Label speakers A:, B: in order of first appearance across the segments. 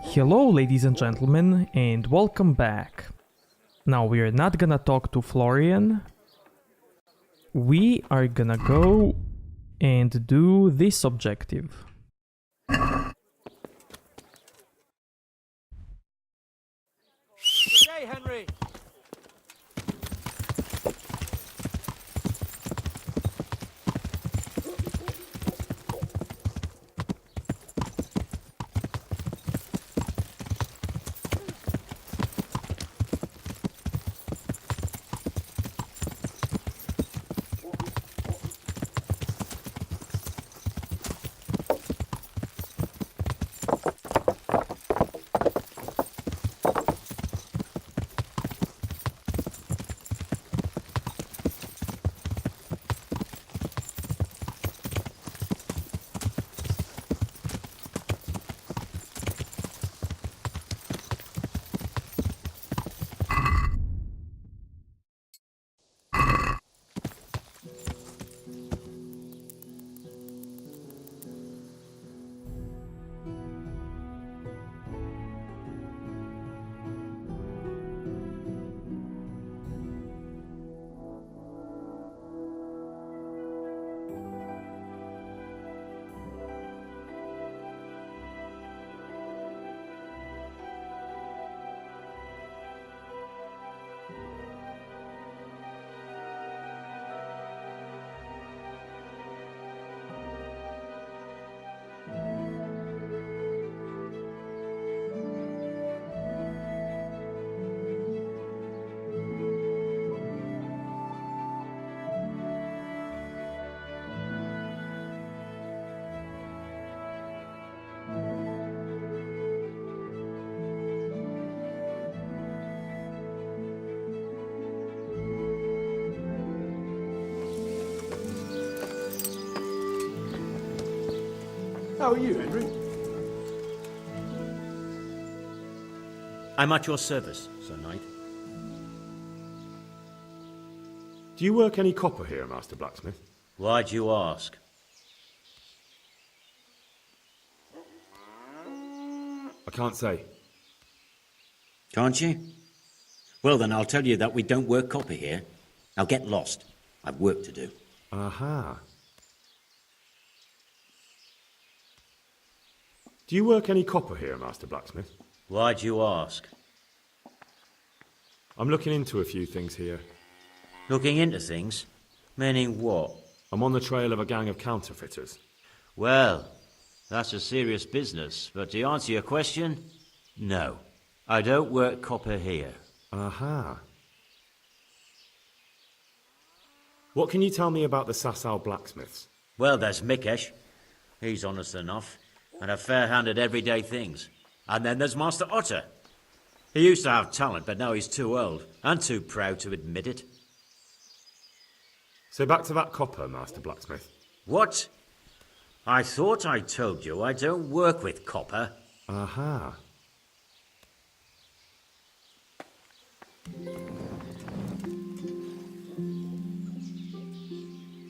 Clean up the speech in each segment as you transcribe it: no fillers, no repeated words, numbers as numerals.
A: Hello ladies and gentlemen, and welcome back. Now we are not gonna talk to Florian. We are gonna go and do this objective.
B: Good day, Henry.
C: How are you, Henry?
D: I'm at your service, Sir Knight.
C: Do you work any copper here, Master Blacksmith?
D: Why'd you ask?
C: I can't say.
D: Can't you? Well then, I'll tell you that we don't work copper here. Now get lost. I've work to do.
C: Aha. Do you work any copper here, Master Blacksmith?
D: Why'd you ask?
C: I'm looking into a few things here.
D: Looking into things? Meaning what?
C: I'm on the trail of a gang of counterfeiters.
D: Well, that's a serious business, but to answer your question, no. I don't work copper here.
C: Aha. What can you tell me about the Sasau blacksmiths?
D: Well, there's Mikesh. He's honest enough, and a fair-handed everyday things. And then there's Master Otter. He used to have talent, but now he's too old, and too proud to admit it.
C: So back to that copper, Master Blacksmith.
D: What? I thought I told you I don't work with copper.
C: Aha.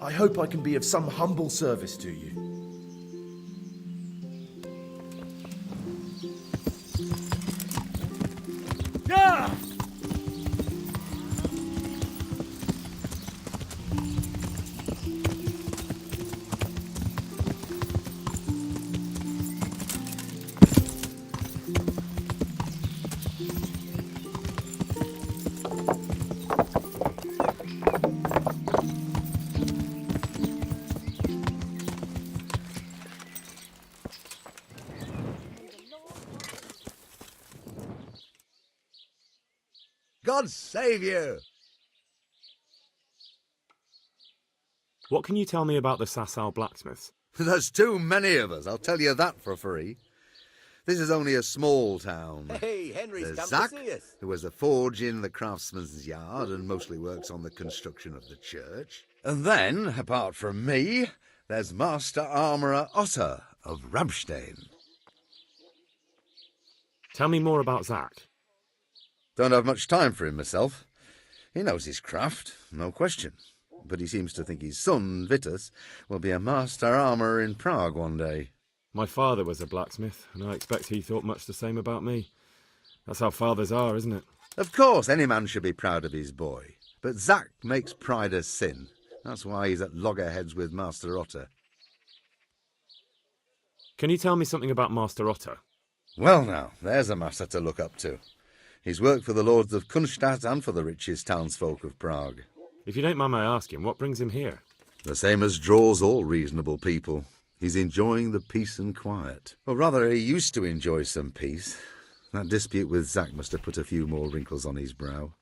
E: I hope I can be of some humble service to you.
F: God save you!
C: What can you tell me about the Sasau blacksmiths?
F: There's too many of us, I'll tell you that for free. This is only a small town.
B: Hey, Henry's
F: There's
B: come
F: Zach,
B: to see us.
F: who has a forge in the craftsman's yard and mostly works on the construction of the church. And then, apart from me, there's Master Armourer Otter of Rabstein.
C: Tell me more about Zach.
F: Don't have much time for him myself. He knows his craft, no question. But he seems to think his son, Vitus, will be a master armourer in Prague one day.
C: My father was a blacksmith, and I expect he thought much the same about me. That's how fathers are, isn't it?
F: Of course, any man should be proud of his boy. But Zack makes pride a sin. That's why he's at loggerheads with Master Otter.
C: Can you tell me something about Master Otter?
F: Well now, there's a master to look up to. He's worked for the lords of Kunstadt and for the richest townsfolk of Prague.
C: If you don't mind my asking, what brings him here?
F: The same as draws all reasonable people. He's enjoying the peace and quiet. Or rather, he used to enjoy some peace. That dispute with Zack must have put a few more wrinkles on his brow.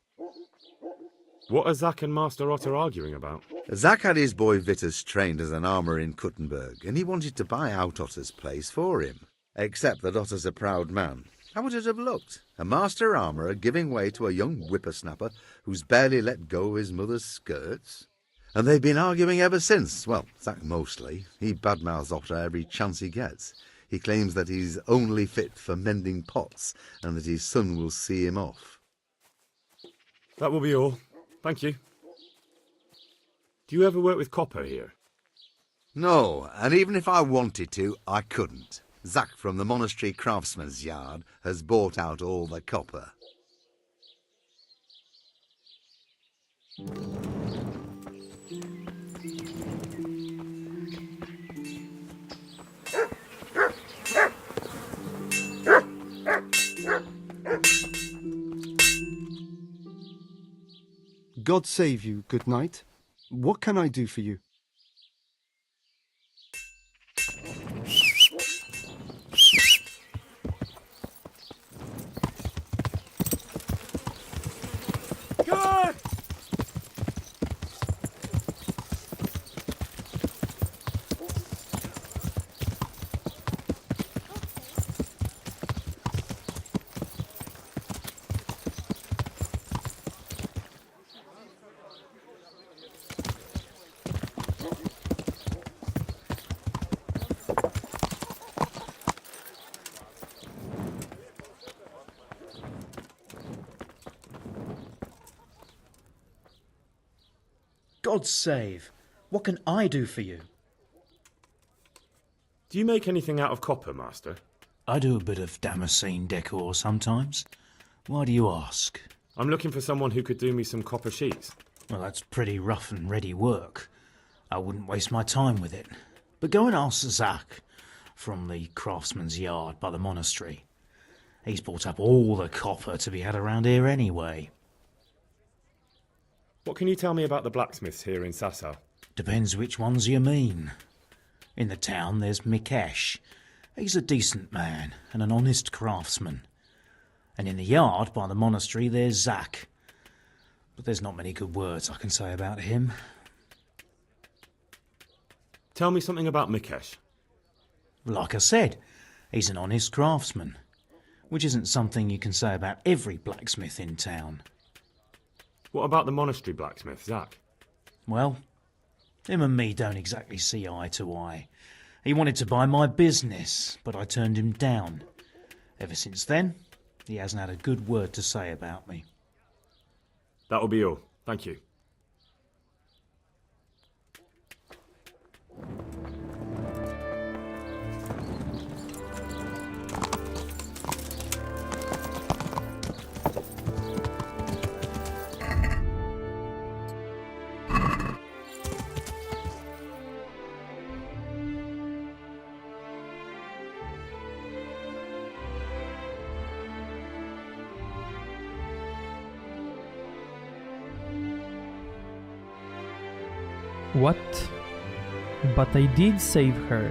C: What are Zack and Master Otter arguing about?
F: Zack had his boy Vitus trained as an armourer in Kuttenberg, and he wanted to buy out Otter's place for him. Except that Otter's a proud man. How would it have looked? A master armourer giving way to a young whippersnapper who's barely let go of his mother's skirts? And they've been arguing ever since. Well, Zack mostly. He badmouths Otter every chance he gets. He claims that he's only fit for mending pots and that his son will see him off.
C: That will be all. Thank you. Do you ever work with copper here?
F: No, and even if I wanted to, I couldn't. Zack from the monastery craftsman's yard has bought out all the copper.
G: God save you, good knight. What can I do for you?
C: Good!
H: God save. What can I do for you?
C: Do you make anything out of copper, Master?
I: I do a bit of Damascene decor sometimes. Why do you ask?
C: I'm looking for someone who could do me some copper sheets.
I: Well, that's pretty rough and ready work. I wouldn't waste my time with it. But go and ask Zack from the craftsman's yard by the monastery. He's bought up all the copper to be had around here anyway.
C: What can you tell me about the blacksmiths here in Sasau?
I: Depends which ones you mean. In the town there's Mikesh. He's a decent man and an honest craftsman. And in the yard by the monastery there's Zack. But there's not many good words I can say about him.
C: Tell me something about Mikesh.
I: Like I said, he's an honest craftsman, which isn't something you can say about every blacksmith in town.
C: What about the monastery blacksmith, Zack?
I: Well, him and me don't exactly see eye to eye. He wanted to buy my business, but I turned him down. Ever since then, he hasn't had a good word to say about me.
C: That will be all. Thank you.
A: What? But I did save her.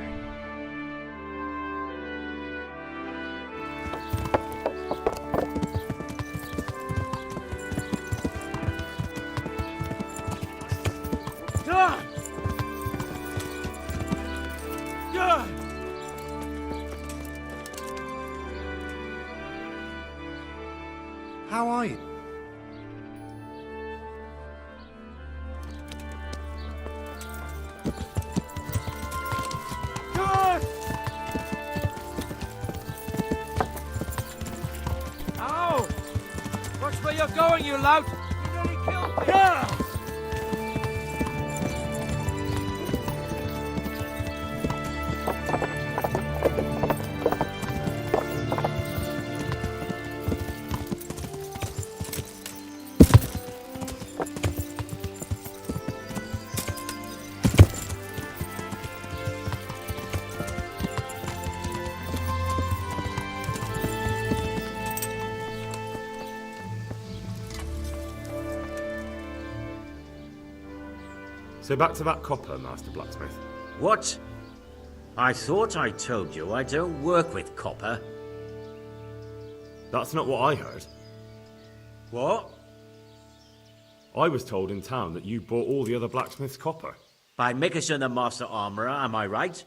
G: How are you?
B: Ow! Watch where you're going, you lout! You nearly killed me!
C: So back to that copper, Master Blacksmith.
D: What? I thought I told you I don't work with copper.
C: That's not what I heard.
D: What?
C: I was told in town that you bought all the other blacksmiths' copper.
D: By Mickelson the Master Armourer, am I right?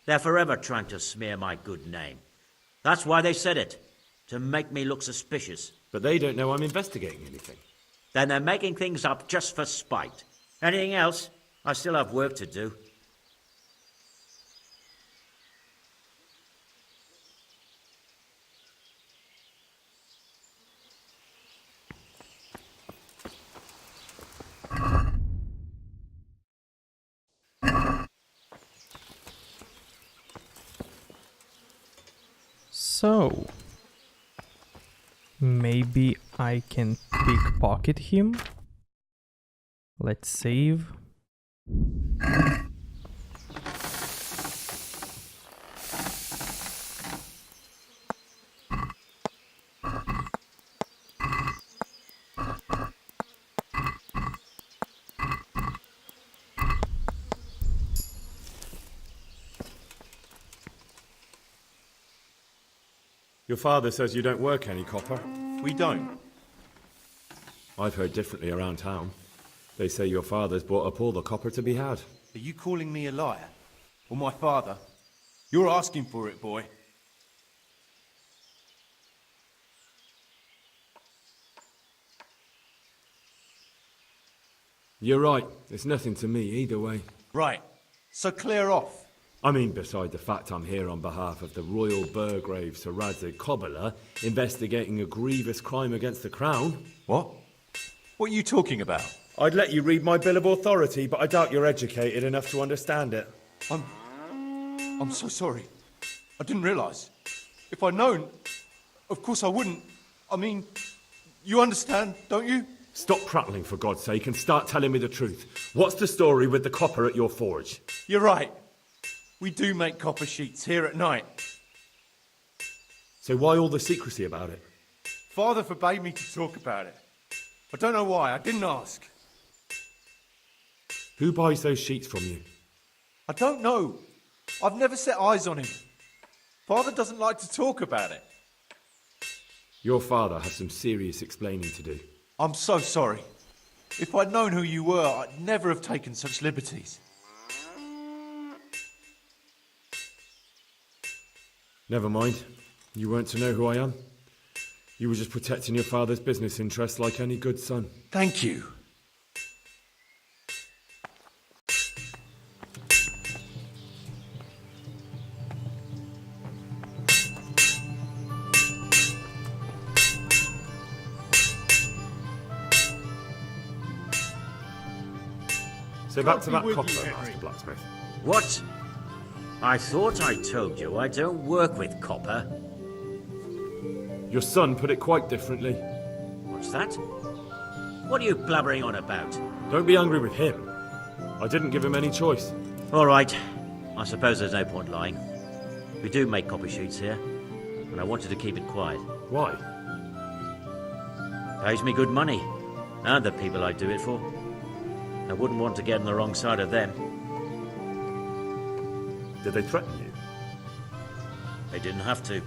D: They're forever trying to smear my good name. That's why they said it, to make me look suspicious.
C: But they don't know I'm investigating anything.
D: Then they're making things up just for spite. Anything else? I still have work to do.
A: So, maybe I can pickpocket him. Let's save.
C: Your father says you don't work any copper.
J: We don't.
C: I've heard differently around town. They say your father's bought up all the copper to be had.
J: Are you calling me a liar? Or my father? You're asking for it, boy.
C: You're right. It's nothing to me either way.
J: Right. So clear off.
C: I mean, beside the fact I'm here on behalf of the Royal Burgrave Sir Radzig Kobyla, investigating a grievous crime against the Crown.
J: What? What are you talking about?
C: I'd let you read my Bill of Authority, but I doubt you're educated enough to understand it.
J: I'm so sorry. I didn't realise. If I'd known, of course I wouldn't. I mean, you understand, don't you?
C: Stop prattling, for God's sake, and start telling me the truth. What's the story with the copper at your forge?
J: You're right. We do make copper sheets here at night.
C: So why all the secrecy about it?
J: Father forbade me to talk about it. I don't know why. I didn't ask.
C: Who buys those sheets from you?
J: I don't know. I've never set eyes on him. Father doesn't like to talk about it.
C: Your father has some serious explaining to do.
J: I'm so sorry. If I'd known who you were, I'd never have taken such liberties.
C: Never mind. You weren't to know who I am. You were just protecting your father's business interests like any good son.
J: Thank you.
C: So back to that copper, Master Blacksmith.
D: What? I thought I told you I don't work with copper.
C: Your son put it quite differently.
D: What's that? What are you blabbering on about?
C: Don't be angry with him. I didn't give him any choice.
D: All right. I suppose there's no point lying. We do make copper sheets here, and I wanted to keep it quiet.
C: Why?
D: Pays me good money, and the people I do it for. I wouldn't want to get on the wrong side of them.
C: Did they threaten you?
D: They didn't have to.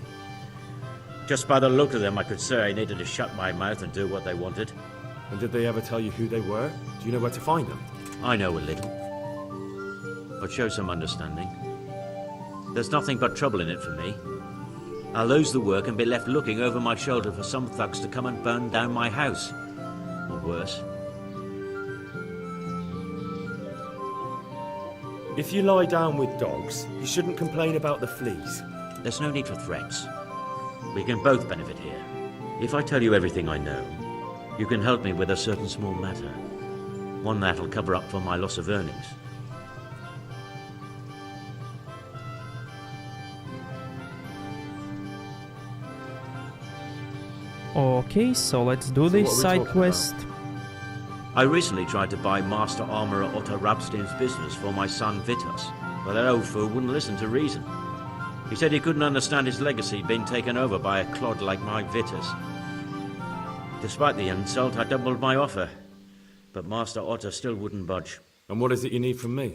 D: Just by the look of them, I could say I needed to shut my mouth and do what they wanted.
C: And did they ever tell you who they were? Do you know where to find them?
D: I know a little, but show some understanding. There's nothing but trouble in it for me. I'll lose the work and be left looking over my shoulder for some thugs to come and burn down my house. Or worse.
C: If you lie down with dogs, you shouldn't complain about the fleas.
D: There's no need for threats. We can both benefit here. If I tell you everything I know, you can help me with a certain small matter. One that'll cover up for my loss of earnings.
A: Okay, so let's do this side quest.
D: I recently tried to buy Master Armourer Otto Rabstein's business for my son Vitus, but that old fool wouldn't listen to reason. He said he couldn't understand his legacy being taken over by a clod like my Vitus. Despite the insult, I doubled my offer, but Master Otto still wouldn't budge.
C: And what is it you need from me?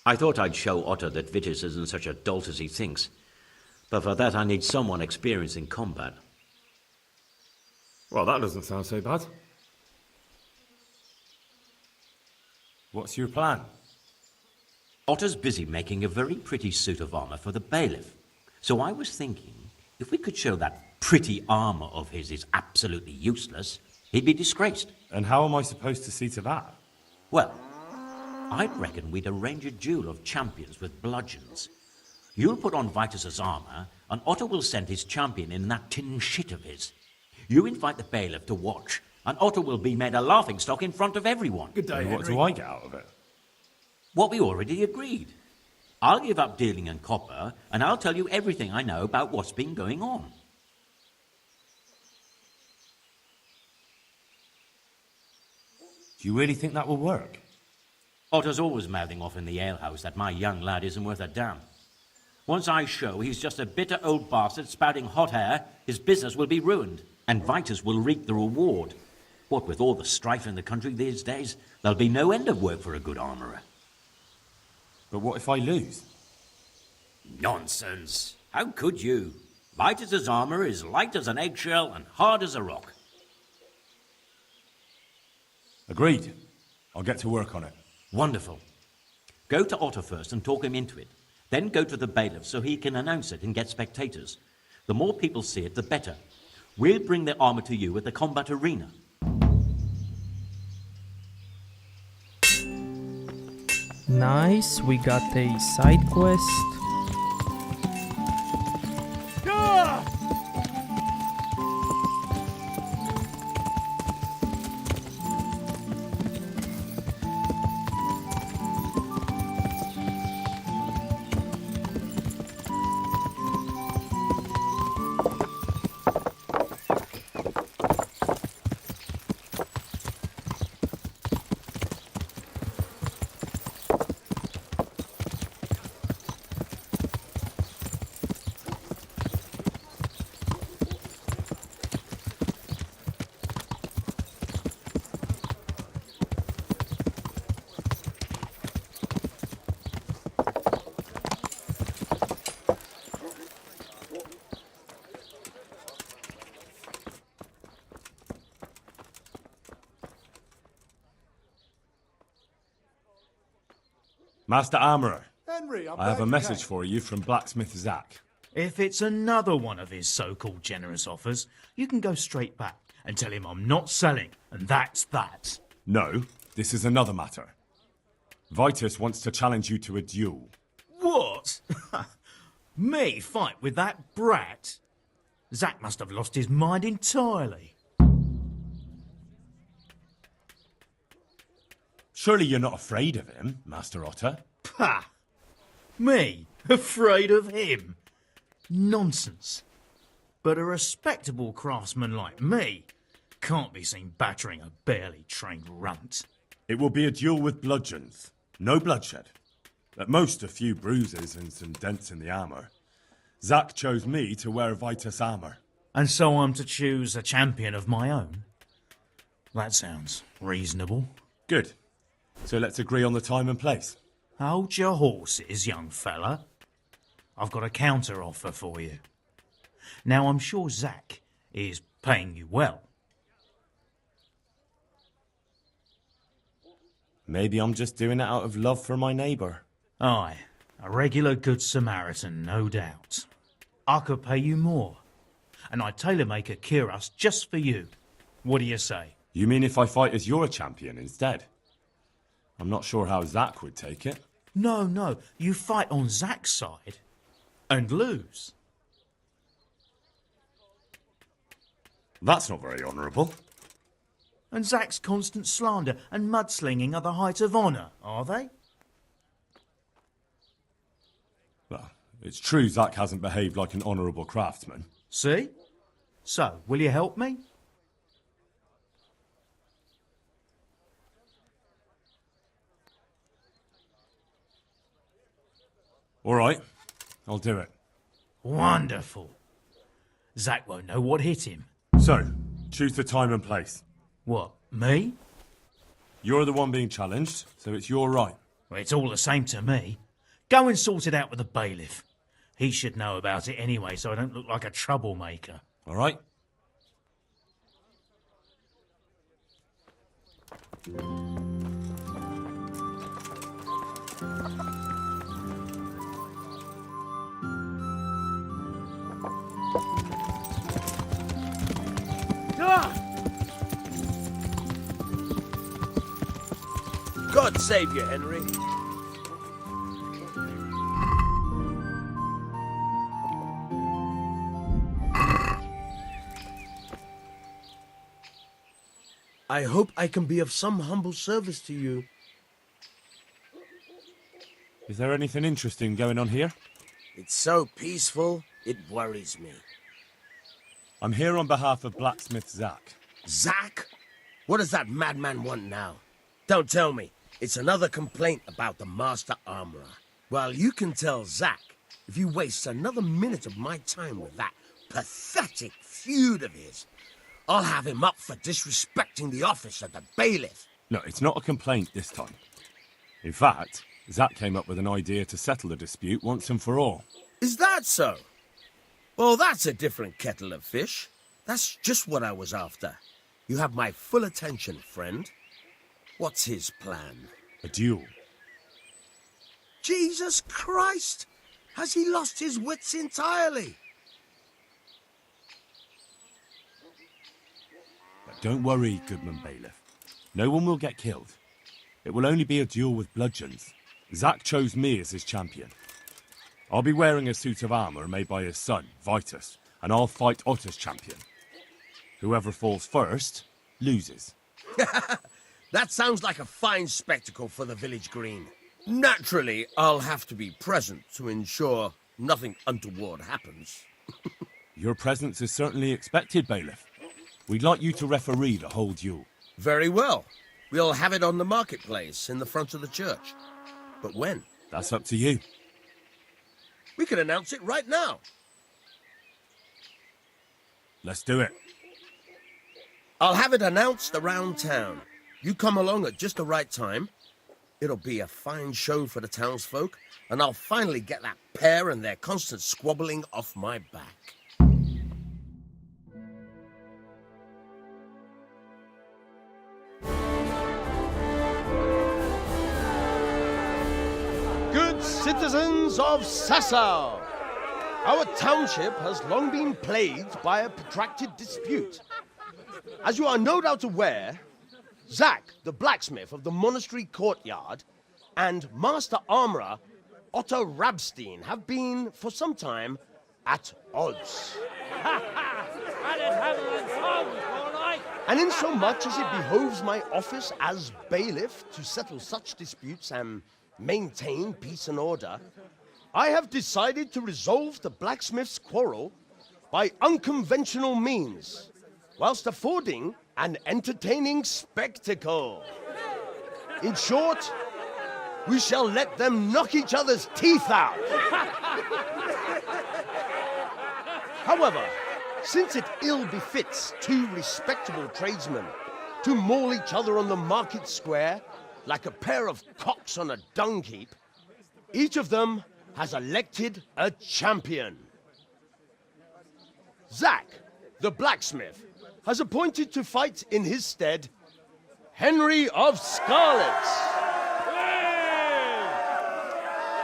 D: I thought I'd show Otto that Vitus isn't such a dolt as he thinks. But for that I need someone experienced in combat.
C: Well, that doesn't sound so bad. What's your plan?
D: Otto's busy making a very pretty suit of armor for the bailiff. So I was thinking, if we could show that pretty armor of his is absolutely useless, he'd be disgraced.
C: And how am I supposed to see to that?
D: Well, I'd reckon we'd arrange a duel of champions with bludgeons. You'll put on Vitus's armor, and Otto will send his champion in that tin shit of his. You invite the bailiff to watch, and Otto will be made a laughingstock in front of everyone.
C: Good day, what do I get out of it?
D: What we already agreed. I'll give up dealing in copper, and I'll tell you everything I know about what's been going on.
C: Do you really think that will work?
D: Otto's always mouthing off in the alehouse that my young lad isn't worth a damn. Once I show he's just a bitter old bastard spouting hot air, his business will be ruined, and Vitus will reap the reward. What with all the strife in the country these days, there'll be no end of work for a good armourer.
C: But what if I lose?
D: Nonsense. How could you? Vitus's armour is light as an eggshell and hard as a rock.
C: Agreed. I'll get to work on it.
D: Wonderful. Go to Otto first and talk him into it. Then go to the bailiff so he can announce it and get spectators. The more people see it, the better. We'll bring the armour to you at the combat arena.
A: Nice, we got a side quest.
C: Master Armourer,
J: Henry,
C: I have a message for you from Blacksmith Zach.
I: If it's another one of his so-called generous offers, you can go straight back and tell him I'm not selling, and that's that.
C: No, this is another matter. Vitus wants to challenge you to a duel.
I: What? Me fight with that brat? Zack must have lost his mind entirely.
C: Surely you're not afraid of him, Master Otter?
I: Pah! Me? Afraid of him? Nonsense. But a respectable craftsman like me can't be seen battering a barely trained runt.
C: It will be a duel with bludgeons. No bloodshed. At most a few bruises and some dents in the armour. Zack chose me to wear Vitus armour.
I: And so I'm to choose a champion of my own? That sounds reasonable.
C: Good. So let's agree on the time and place.
I: Hold your horses, young fella. I've got a counter offer for you. Now, I'm sure Zack is paying you well.
C: Maybe I'm just doing it out of love for my neighbour.
I: Aye, a regular good Samaritan, no doubt. I could pay you more, and I'd tailor-make a cuirass just for you. What do you say?
C: You mean if I fight as your champion instead? I'm not sure how Zack would take it.
I: No, you fight on Zack's side and lose.
C: That's not very honourable.
I: And Zack's constant slander and mudslinging are the height of honour, are they?
C: Well, it's true Zack hasn't behaved like an honourable craftsman.
I: See? So, will you help me?
C: All right, I'll do it.
I: Wonderful. Zack won't know what hit him.
C: So, choose the time and place.
I: What, me?
C: You're the one being challenged, so it's your right.
I: Well, it's all the same to me. Go and sort it out with the bailiff. He should know about it anyway, so I don't look like a troublemaker.
C: All right?
B: God save you, Henry.
K: I hope I can be of some humble service to you.
C: Is there anything interesting going on here?
K: It's so peaceful, it worries me.
C: I'm here on behalf of blacksmith Zach.
K: Zach? What does that madman want now? Don't tell me. It's another complaint about the Master Armorer. Well, you can tell Zach if you waste another minute of my time with that pathetic feud of his. I'll have him up for disrespecting the office of the bailiff.
C: No, it's not a complaint this time. In fact, Zach came up with an idea to settle the dispute once and for all.
K: Is that so? Well, that's a different kettle of fish. That's just what I was after. You have my full attention, friend. What's his plan?
C: A duel.
K: Jesus Christ! Has he lost his wits entirely?
C: But don't worry, Goodman Bailiff. No one will get killed. It will only be a duel with bludgeons. Zach chose me as his champion. I'll be wearing a suit of armour made by his son, Vitus, and I'll fight Otter's champion. Whoever falls first, loses.
K: That sounds like a fine spectacle for the village green. Naturally, I'll have to be present to ensure nothing untoward happens.
C: Your presence is certainly expected, Bailiff. We'd like you to referee the whole duel.
K: Very well. We'll have it on the marketplace in the front of the church. But when?
C: That's up to you.
K: We could announce it right now.
C: Let's do it.
K: I'll have it announced around town. You come along at just the right time. It'll be a fine show for the townsfolk, and I'll finally get that pair and their constant squabbling off my back.
L: Good citizens of Sasau, our township has long been plagued by a protracted dispute. As you are no doubt aware, Zach, the blacksmith of the monastery courtyard, and Master Armorer Otto Rabstein have been, for some time, at odds. And insomuch as it behoves my office as bailiff to settle such disputes and maintain peace and order, I have decided to resolve the blacksmith's quarrel by unconventional means, whilst affording an entertaining spectacle. In short, we shall let them knock each other's teeth out. However, since it ill befits two respectable tradesmen to maul each other on the market square like a pair of cocks on a dung heap, each of them has elected a champion. Zach, the blacksmith, has appointed to fight in his stead Henry of Scarlet.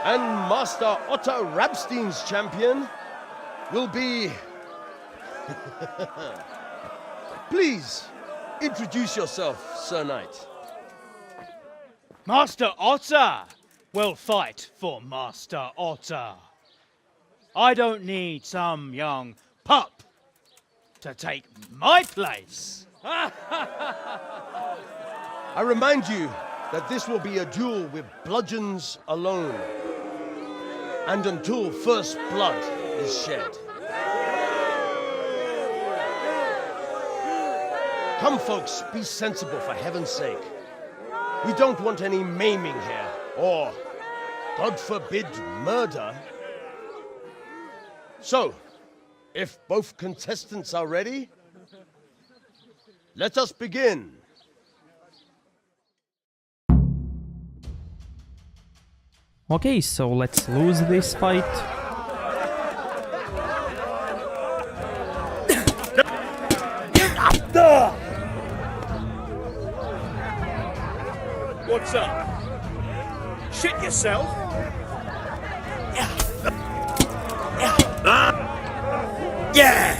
L: And Master Otto Rabstein's champion will be... Please, introduce yourself, Sir Knight.
M: Master Otter will fight for Master Otter. I don't need some young pup to take my place.
L: I remind you that this will be a duel with bludgeons alone, and until first blood is shed. Come, folks, be sensible for heaven's sake. We don't want any maiming here, or, God forbid, murder. So, if both contestants are ready, let us begin.
A: Okay, so let's lose this fight.
N: What's up? Shit yourself? Yeah!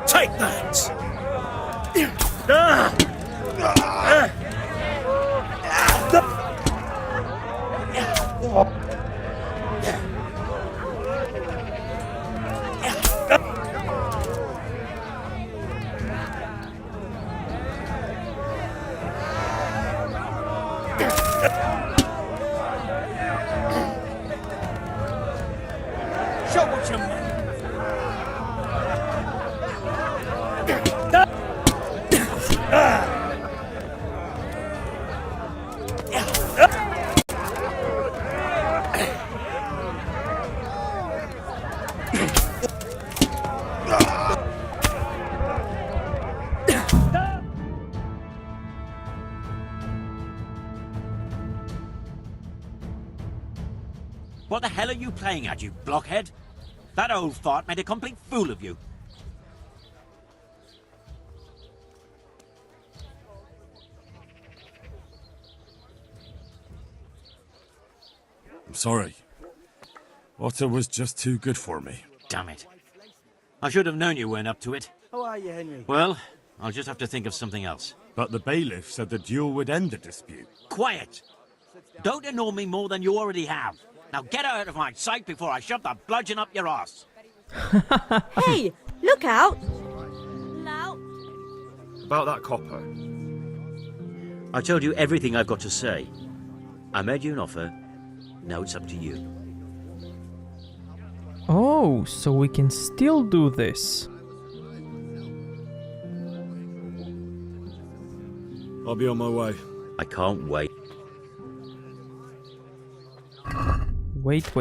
N: Take that! Show what you mean.
D: What the hell are you playing at, you blockhead? That old fart made a complete fool of you.
C: I'm sorry. Otter was just too good for me.
D: Damn it. I should have known you weren't up to it.
L: How are you, Henry?
D: Well, I'll just have to think of something else.
C: But the bailiff said the duel would end the dispute.
D: Quiet! Don't annoy me more than you already have. Now get out of my sight before I shove the bludgeon up your ass.
O: Hey, look out!
C: About that copper.
D: I told you everything I've got to say. I made you an offer. Now it's up to you.
A: Oh, so we can still do this.
C: I'll be on my way.
D: I can't wait.
A: Wait.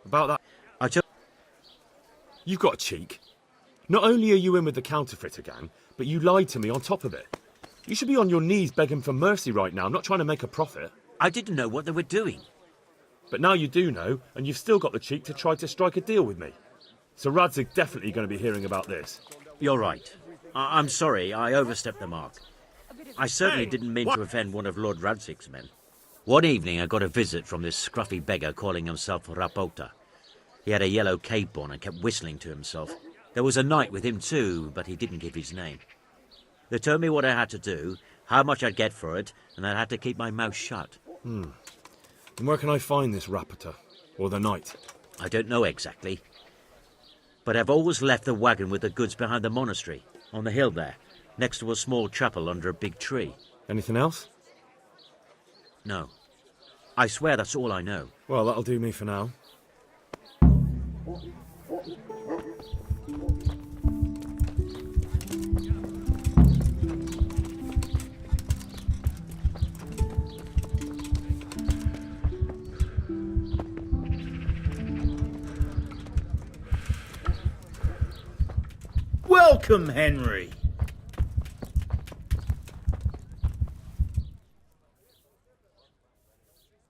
C: About that.
D: I told...
C: You've got a cheek. Not only are you in with the counterfeiter gang, but you lied to me on top of it. You should be on your knees begging for mercy right now, not trying to make a profit.
D: I didn't know what they were doing.
C: But now you do know, and you've still got the cheek to try to strike a deal with me. So Radzig's definitely going to be hearing about this.
D: You're right. I'm sorry, I overstepped the mark. I certainly didn't mean to offend one of Lord Radzig's men. One evening I got a visit from this scruffy beggar calling himself Rapota. He had a yellow cape on and kept whistling to himself. There was a knight with him too, but he didn't give his name. They told me what I had to do, how much I'd get for it, and I had to keep my mouth shut.
C: And where can I find this Rapota? Or the knight?
D: I don't know exactly. But I've always left the wagon with the goods behind the monastery, on the hill there, next to a small chapel under a big tree.
C: Anything else?
D: No. I swear that's all I know.
C: Well, that'll do me for now.
I: Welcome, Henry.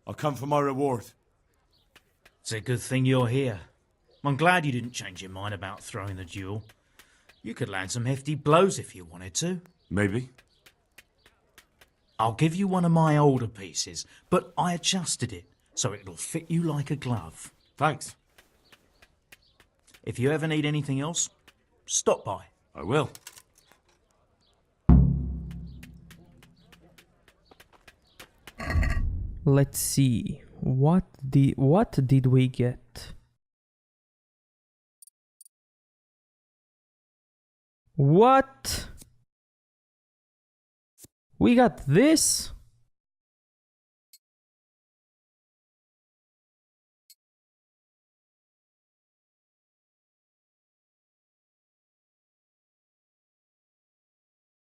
C: I'll come for my reward.
I: It's a good thing you're here. I'm glad you didn't change your mind about throwing the duel. You could land some hefty blows if you wanted to.
C: Maybe.
I: I'll give you one of my older pieces, but I adjusted it so it'll fit you like a glove.
C: Thanks.
I: If you ever need anything else, stop by.
C: I will.
A: Let's see. What did we get? What? We got this?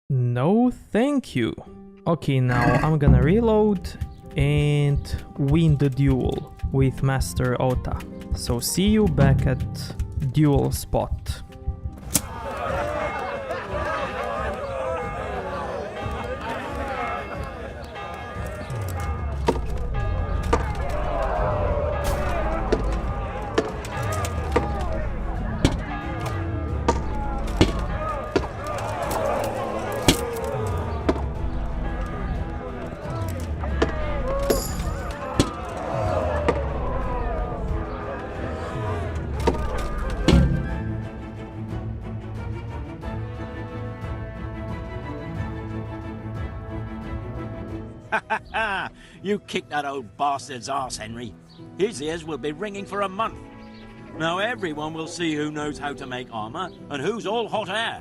A: No, thank you. Okay, now I'm gonna reload and win the duel with Master Ota. So see you back at duel spot.
D: You kicked that old bastard's arse, Henry. His ears will be ringing for a month. Now everyone will see who knows how to make armor and who's all hot air.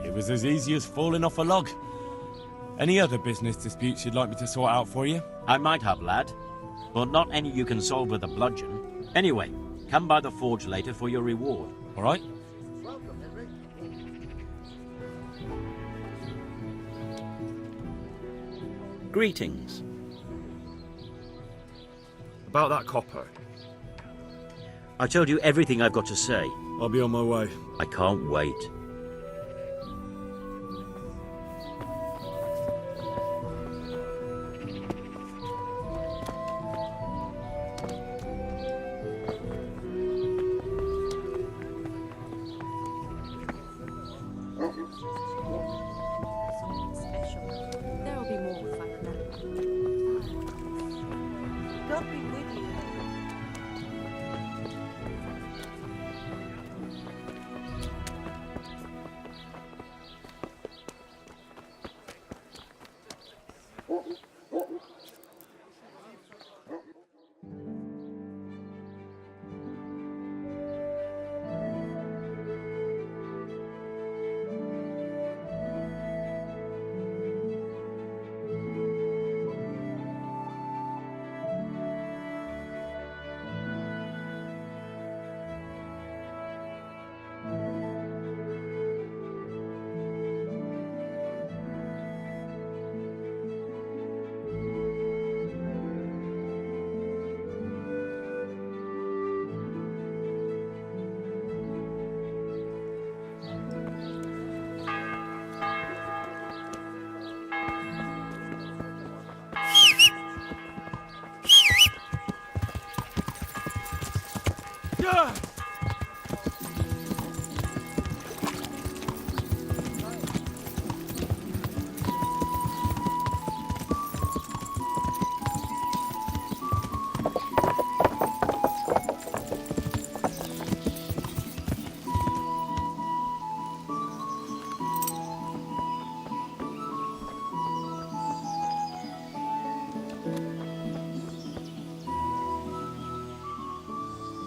C: It was as easy as falling off a log. Any other business disputes you'd like me to sort out for you?
D: I might have, lad, but not any you can solve with a bludgeon. Anyway, come by the forge later for your reward.
C: All right?
D: Greetings.
C: About that copper.
D: I told you everything I've got to say.
C: I'll be on my way.
D: I can't wait.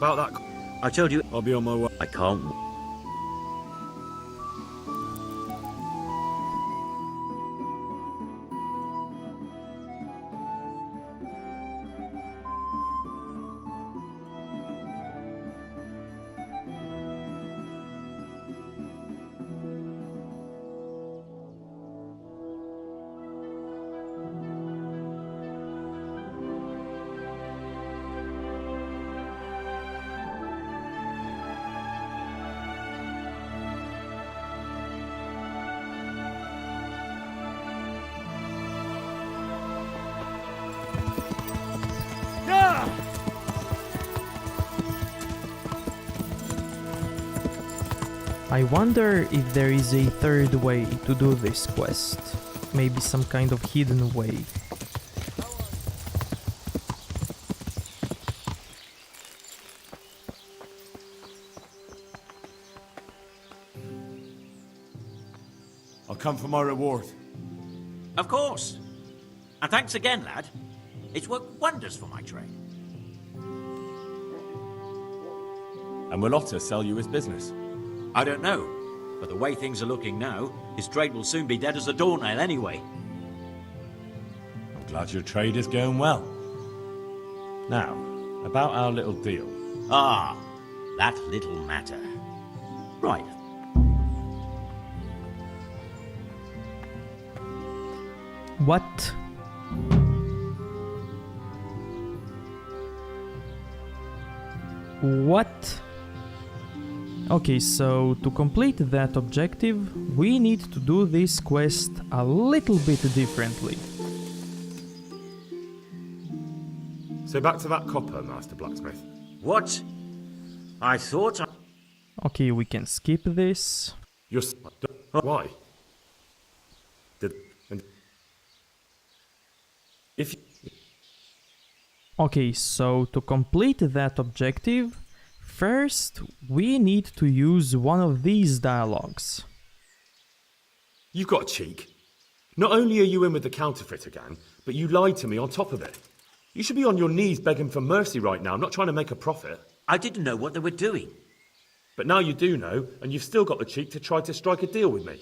C: About that...
D: I told you...
C: I'll be on my way.
D: I can't...
A: I wonder if there is a third way to do this quest. Maybe some kind of hidden way.
C: I'll come for my reward.
D: Of course. And thanks again, lad. It's worked wonders for my trade.
C: And will Otter sell you his business?
D: I don't know, but the way things are looking now, his trade will soon be dead as a doornail anyway.
C: I'm glad your trade is going well. Now, about our little deal.
D: Ah, that little matter. Right.
A: What? What? Okay, so to complete that objective, we need to do this quest a little bit differently.
C: So back to that copper, Master Blacksmith.
D: What? I thought I...
A: Okay, we can skip this.
C: Why? If...
A: Okay, so to complete that objective, first we need to use one of these dialogues.
C: You've got a cheek. Not only are you in with the counterfeiter gang, but you lied to me on top of it. You should be on your knees begging for mercy right now, not trying to make a profit.
D: I didn't know what they were doing.
C: But now you do know, and you've still got the cheek to try to strike a deal with me.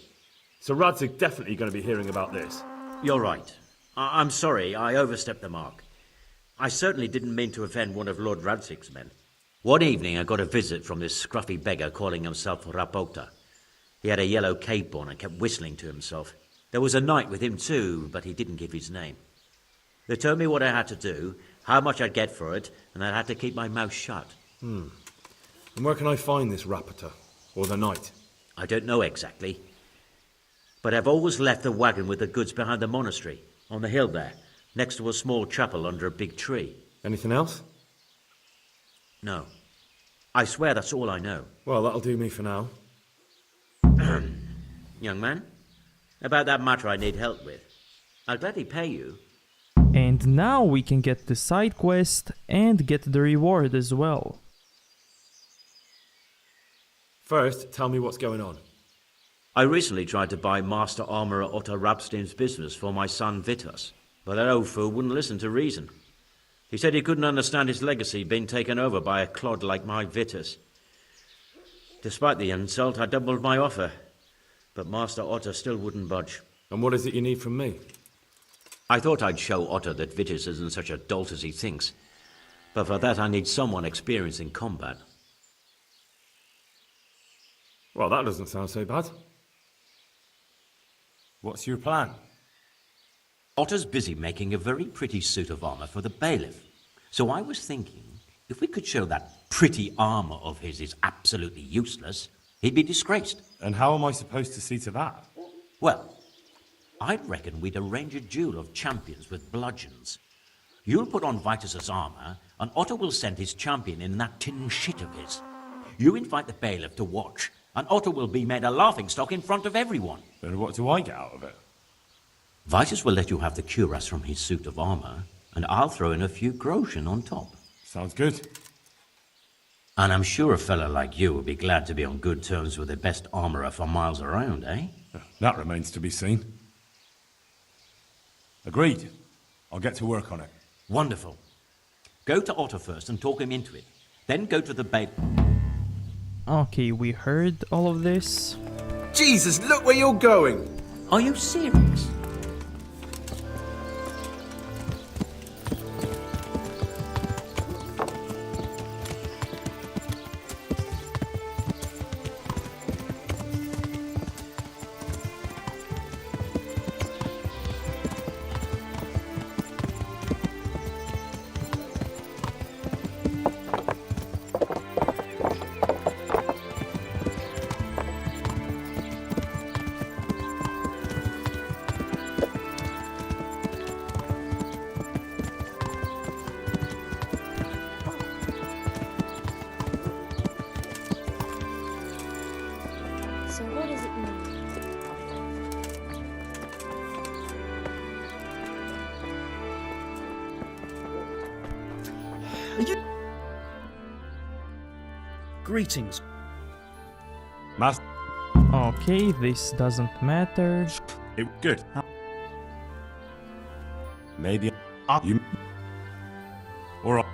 C: So Rad's definitely going to be hearing about this.
D: You're right. I'm sorry, I overstepped the mark. I certainly didn't mean to offend one of Lord Radzig's men. One evening I got a visit from this scruffy beggar calling himself Rapota. He had a yellow cape on and kept whistling to himself. There was a knight with him too, but he didn't give his name. They told me what I had to do, how much I'd get for it, and I had to keep my mouth shut.
C: And where can I find this Rapota? Or the knight?
D: I don't know exactly. But I've always left the wagon with the goods behind the monastery, on the hill there, next to a small chapel under a big tree.
C: Anything else?
D: No. I swear that's all I know.
C: Well, that'll do me for now.
D: Young man, about that matter I need help with. I'll gladly pay you.
A: And now we can get the side quest and get the reward as well.
C: First, tell me what's going on.
D: I recently tried to buy Master Armourer Otto Rabstein's business for my son Vitus, but that old fool wouldn't listen to reason. He said he couldn't understand his legacy being taken over by a clod like my Vitus. Despite the insult, I doubled my offer, but Master Otto still wouldn't budge.
C: And what is it you need from me?
D: I thought I'd show Otto that Vitus isn't such a dolt as he thinks, but for that I need someone experienced in combat.
C: Well, that doesn't sound so bad. What's your plan?
D: Otto's busy making a very pretty suit of armor for the bailiff. So I was thinking, if we could show that pretty armor of his is absolutely useless, he'd be disgraced.
C: And how am I supposed to see to that?
D: Well, I'd reckon we'd arrange a duel of champions with bludgeons. You'll put on Vitus's armor, and Otto will send his champion in that tin shit of his. You invite the bailiff to watch, and Otto will be made a laughingstock in front of everyone.
C: Then what do I get out of it?
D: Vitus will let you have the cuirass from his suit of armor, and I'll throw in a few groschen on top.
C: Sounds good.
D: And I'm sure a fella like you would be glad to be on good terms with the best armorer for miles around, eh?
C: That remains to be seen. Agreed. I'll get to work on it.
D: Wonderful. Go to Otto first and talk him into it. Then go to the bailiff.
A: Okay, we heard all of this.
E: Jesus, look where you're going!
D: Are you serious?
O: So what does it mean?
H: Greetings.
C: Master.
A: Okay, this doesn't matter.
C: Good. Maybe you. Or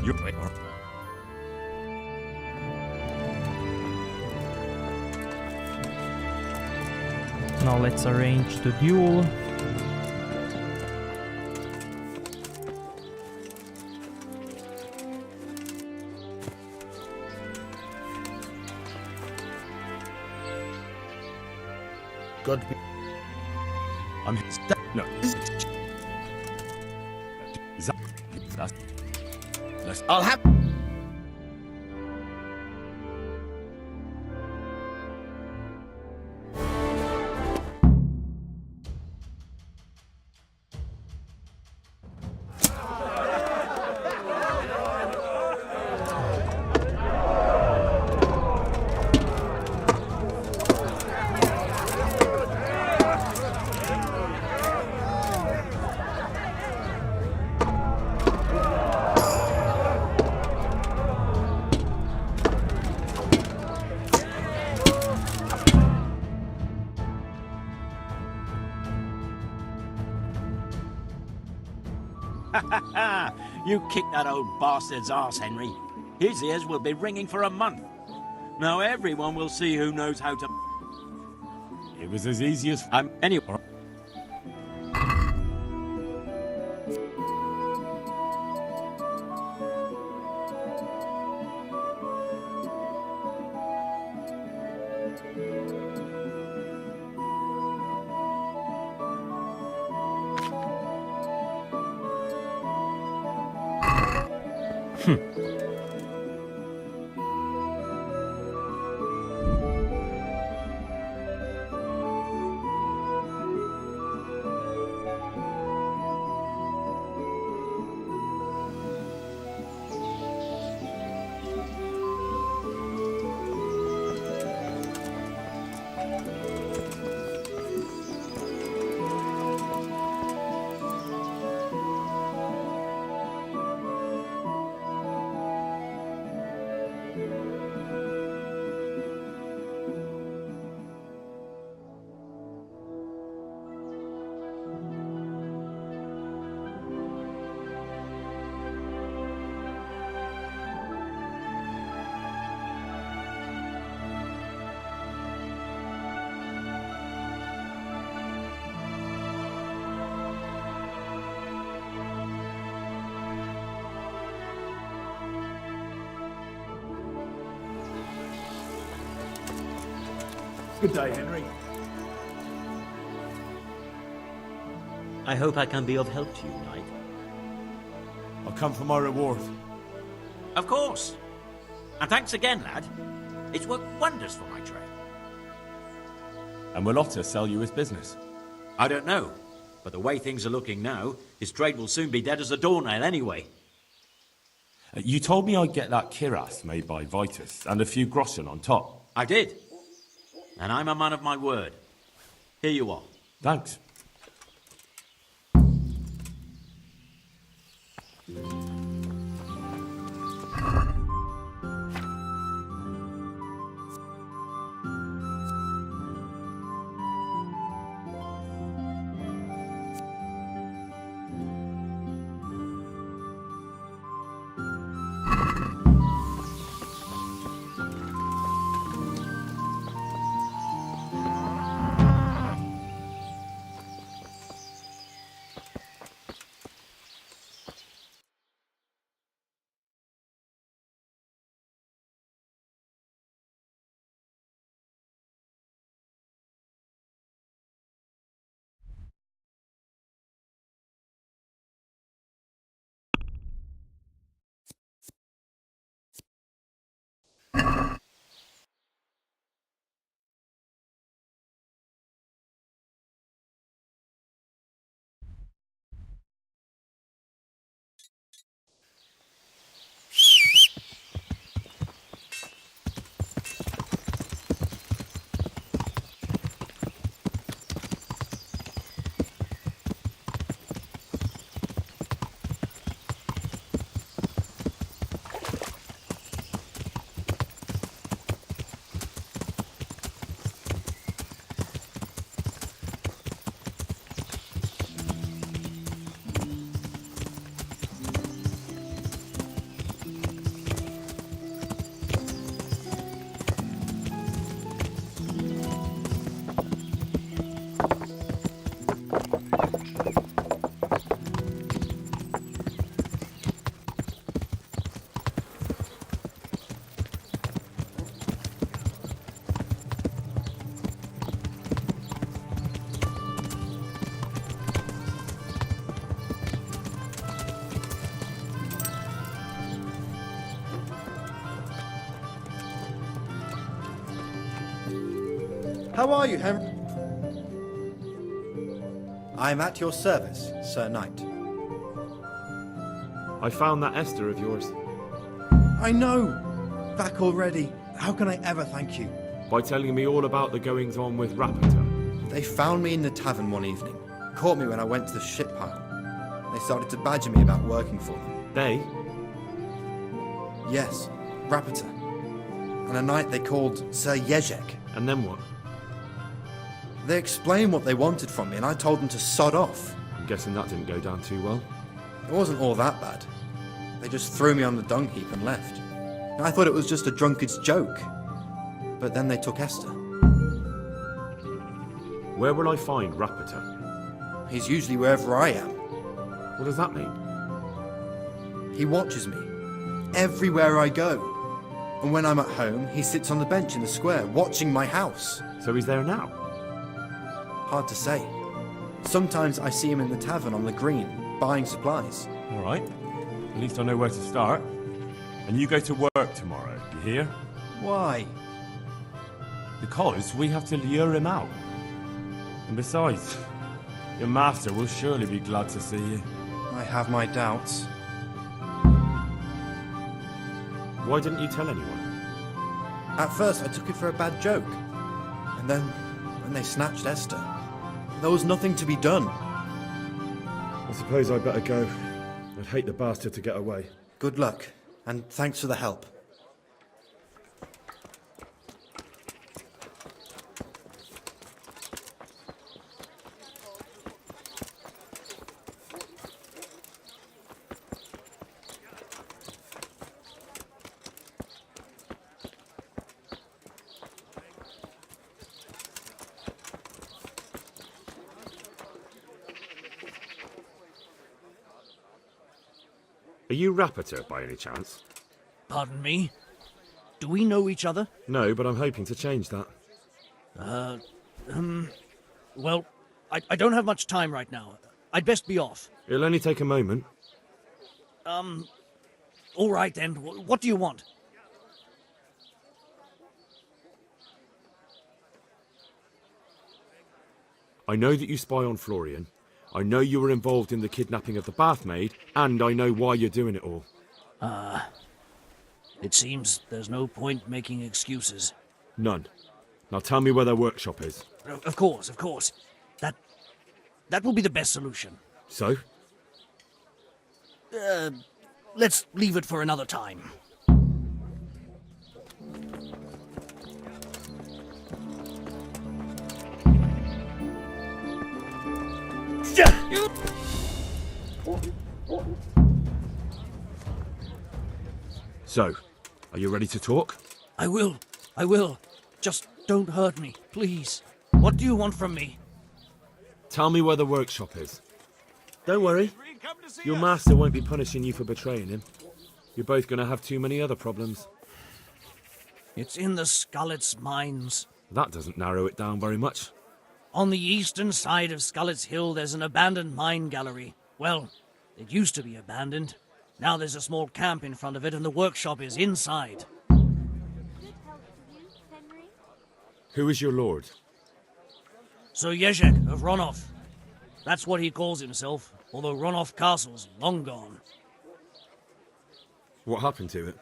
C: you.
A: Now let's arrange the duel.
K: God.
C: I'm no.
K: I'll have.
D: You kicked that old bastard's arse, Henry. His ears will be ringing for a month. Now everyone will see who knows how to...
C: It was as easy as...
D: Anyway...
N: Good day, Henry.
D: I hope I can be of help to you, Knight.
C: I'll come for my reward.
D: Of course. And thanks again, lad. It's worked wonders for my trade.
C: And will Otter sell you his business?
D: I don't know. But the way things are looking now, his trade will soon be dead as a doornail anyway.
C: You told me I'd get that kiras made by Vitus and a few groschen on top.
D: I did. And I'm a man of my word. Here you are.
C: Thanks.
P: How are you, Henry? I am at your service, Sir Knight.
C: I found that Esther of yours.
P: I know! Back already. How can I ever thank you?
C: By telling me all about the goings-on with Rapita.
P: They found me in the tavern one evening. Caught me when I went to the ship pile. They started to badger me about working for them.
C: They?
P: Yes, Rapita. And a knight they called Sir Jezek.
C: And then what?
P: They explained what they wanted from me, and I told them to sod off.
C: I'm guessing that didn't go down too well.
P: It wasn't all that bad. They just threw me on the dung heap and left. I thought it was just a drunkard's joke. But then they took Esther.
C: Where will I find Rapita?
P: He's usually wherever I am.
C: What does that mean?
P: He watches me. Everywhere I go. And when I'm at home, he sits on the bench in the square, watching my house.
C: So he's there now?
P: Hard to say. Sometimes I see him in the tavern on the green, buying supplies.
C: All right. At least I know where to start. And you go to work tomorrow, you hear?
P: Why?
C: Because we have to lure him out. And besides, your master will surely be glad to see you.
P: I have my doubts.
C: Why didn't you tell anyone?
P: At first I took it for a bad joke. And then, when they snatched Esther, there was nothing to be done.
C: I suppose I'd better go. I'd hate the bastard to get away.
P: Good luck, and thanks for the help.
C: Are you Rapita, by any chance?
H: Pardon me? Do we know each other?
C: No, but I'm hoping to change that.
H: Well, I don't have much time right now. I'd best be off.
C: It'll only take a moment.
H: All right then. What do you want?
C: I know that you spy on Florian. I know you were involved in the kidnapping of the bathmaid, and I know why you're doing it all.
H: It seems there's no point making excuses.
C: None. Now tell me where their workshop is.
H: Of course, of course. That will be the best solution.
C: So?
H: Let's leave it for another time.
C: So, are you ready to talk?
H: I will. Just don't hurt me, please. What do you want from me?
C: Tell me where the workshop is. Don't worry. Your master won't be punishing you for betraying him. You're both going to have too many other problems.
H: It's in the Skullet's mines.
C: That doesn't narrow it down very much.
H: On the eastern side of Skullet's Hill, there's an abandoned mine gallery. Well, it used to be abandoned. Now there's a small camp in front of it, and the workshop is inside.
C: Who is your lord?
H: Sir Jezek of Ronov. That's what he calls himself, although Ronov Castle's long gone.
C: What happened to it?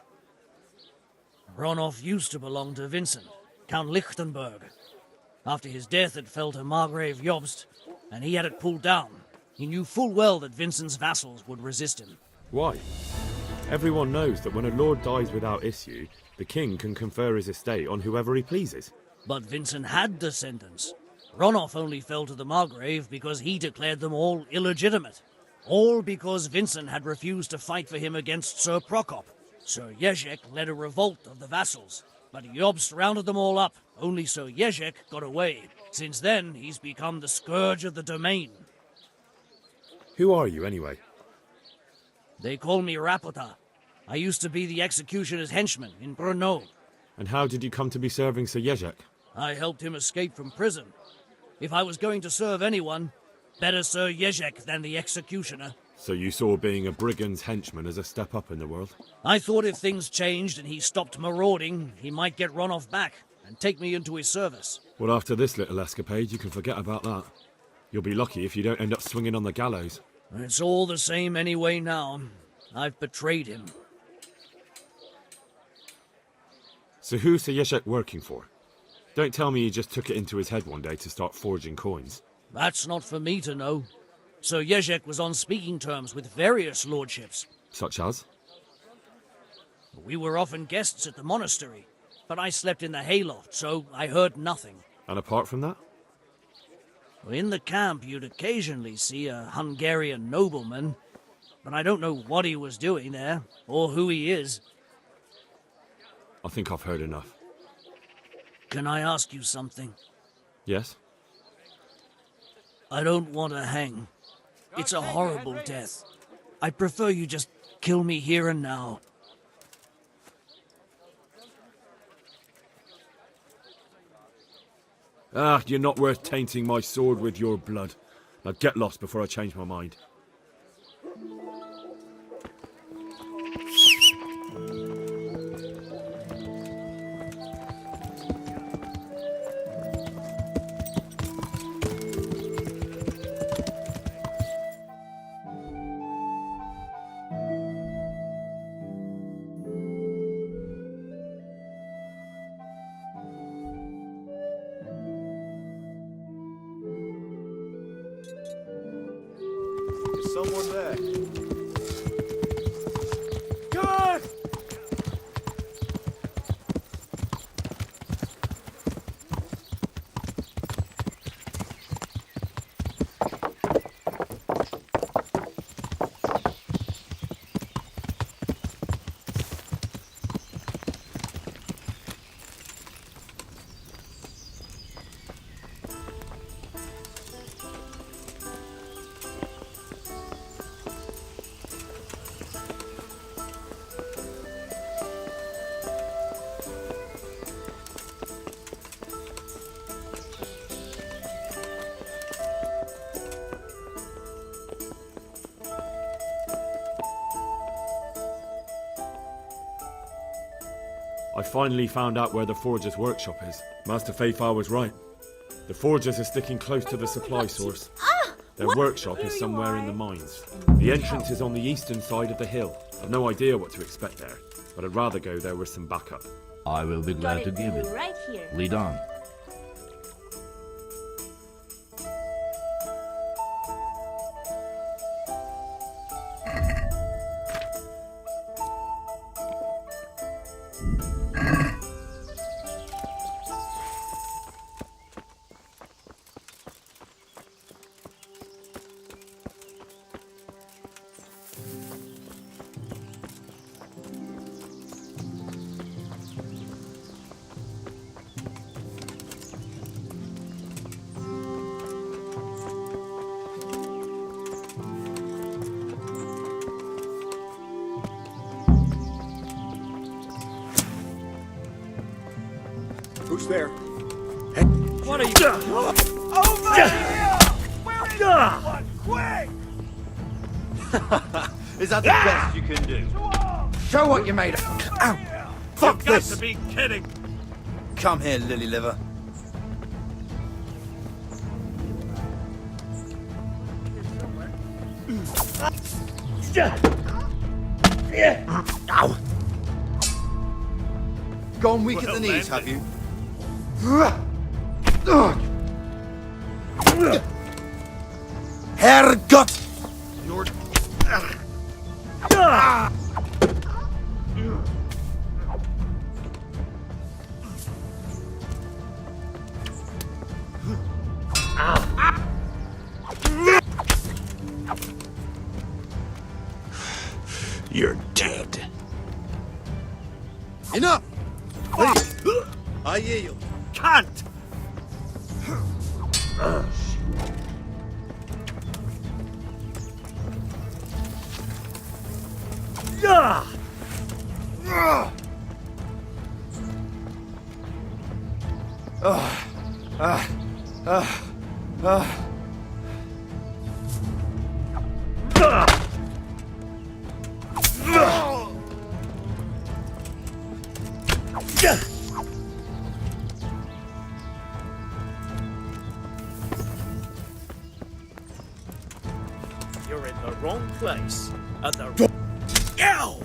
H: Ronov used to belong to Vincent, Count Lichtenberg. After his death, it fell to Margrave Jobst, and he had it pulled down. He knew full well that Vincent's vassals would resist him.
C: Why? Everyone knows that when a lord dies without issue, the king can confer his estate on whoever he pleases.
H: But Vincent had descendants. Ronov only fell to the Margrave because he declared them all illegitimate. All because Vincent had refused to fight for him against Sir Prokop. Sir Jezek led a revolt of the vassals, but Jobst rounded them all up. Only Sir Jezek got away. Since then, he's become the scourge of the domain.
C: Who are you, anyway?
H: They call me Rapota. I used to be the executioner's henchman in Brno.
C: And how did you come to be serving Sir Jezek?
H: I helped him escape from prison. If I was going to serve anyone, better Sir Jezek than the executioner.
C: So you saw being a brigand's henchman as a step up in the world?
H: I thought if things changed and he stopped marauding, he might get Ronov back. and take me into his service.
C: Well, after this little escapade, you can forget about that. You'll be lucky if you don't end up swinging on the gallows.
H: It's all the same anyway now. I've betrayed him.
C: So who's Yeshek working for? Don't tell me he just took it into his head one day to start forging coins.
H: That's not for me to know. Sir Yezhek was on speaking terms with various lordships.
C: Such as?
H: We were often guests at the monastery, but I slept in the hayloft, so I heard nothing.
C: And apart from that?
H: In the camp, you'd occasionally see a Hungarian nobleman, but I don't know what he was doing there, or who he is.
C: I think I've heard enough.
H: Can I ask you something?
C: Yes?
H: I don't want to hang. It's a horrible death. I prefer you just kill me here and now.
C: Ah, you're not worth tainting my sword with your blood. Now get lost before I change my mind.
Q: Is someone there?
B: Come on!
C: I finally found out where the Forger's workshop is. Master Feifar was right. The Forgers are sticking close to the supply source. Their workshop is somewhere in the mines. The entrance is on the eastern side of the hill. I've no idea what to expect there, but I'd rather go there with some backup.
R: I will be glad to give it.
O: Right here.
R: Lead on.
Q: Who's there?
B: What are you? Over here! Where is everyone? Quick!
P: Is that the best you can do? Show what you're made of. Ow! Fuck
C: You've
P: this!
C: got to be kidding!
P: Come here, lily liver. Ow! Gone weak at the knees, have you? Herrgott!
C: You're...
K: You're dead.
P: Enough! Please, I yield.
C: Can't!
K: You're in the wrong place. At the... Ow!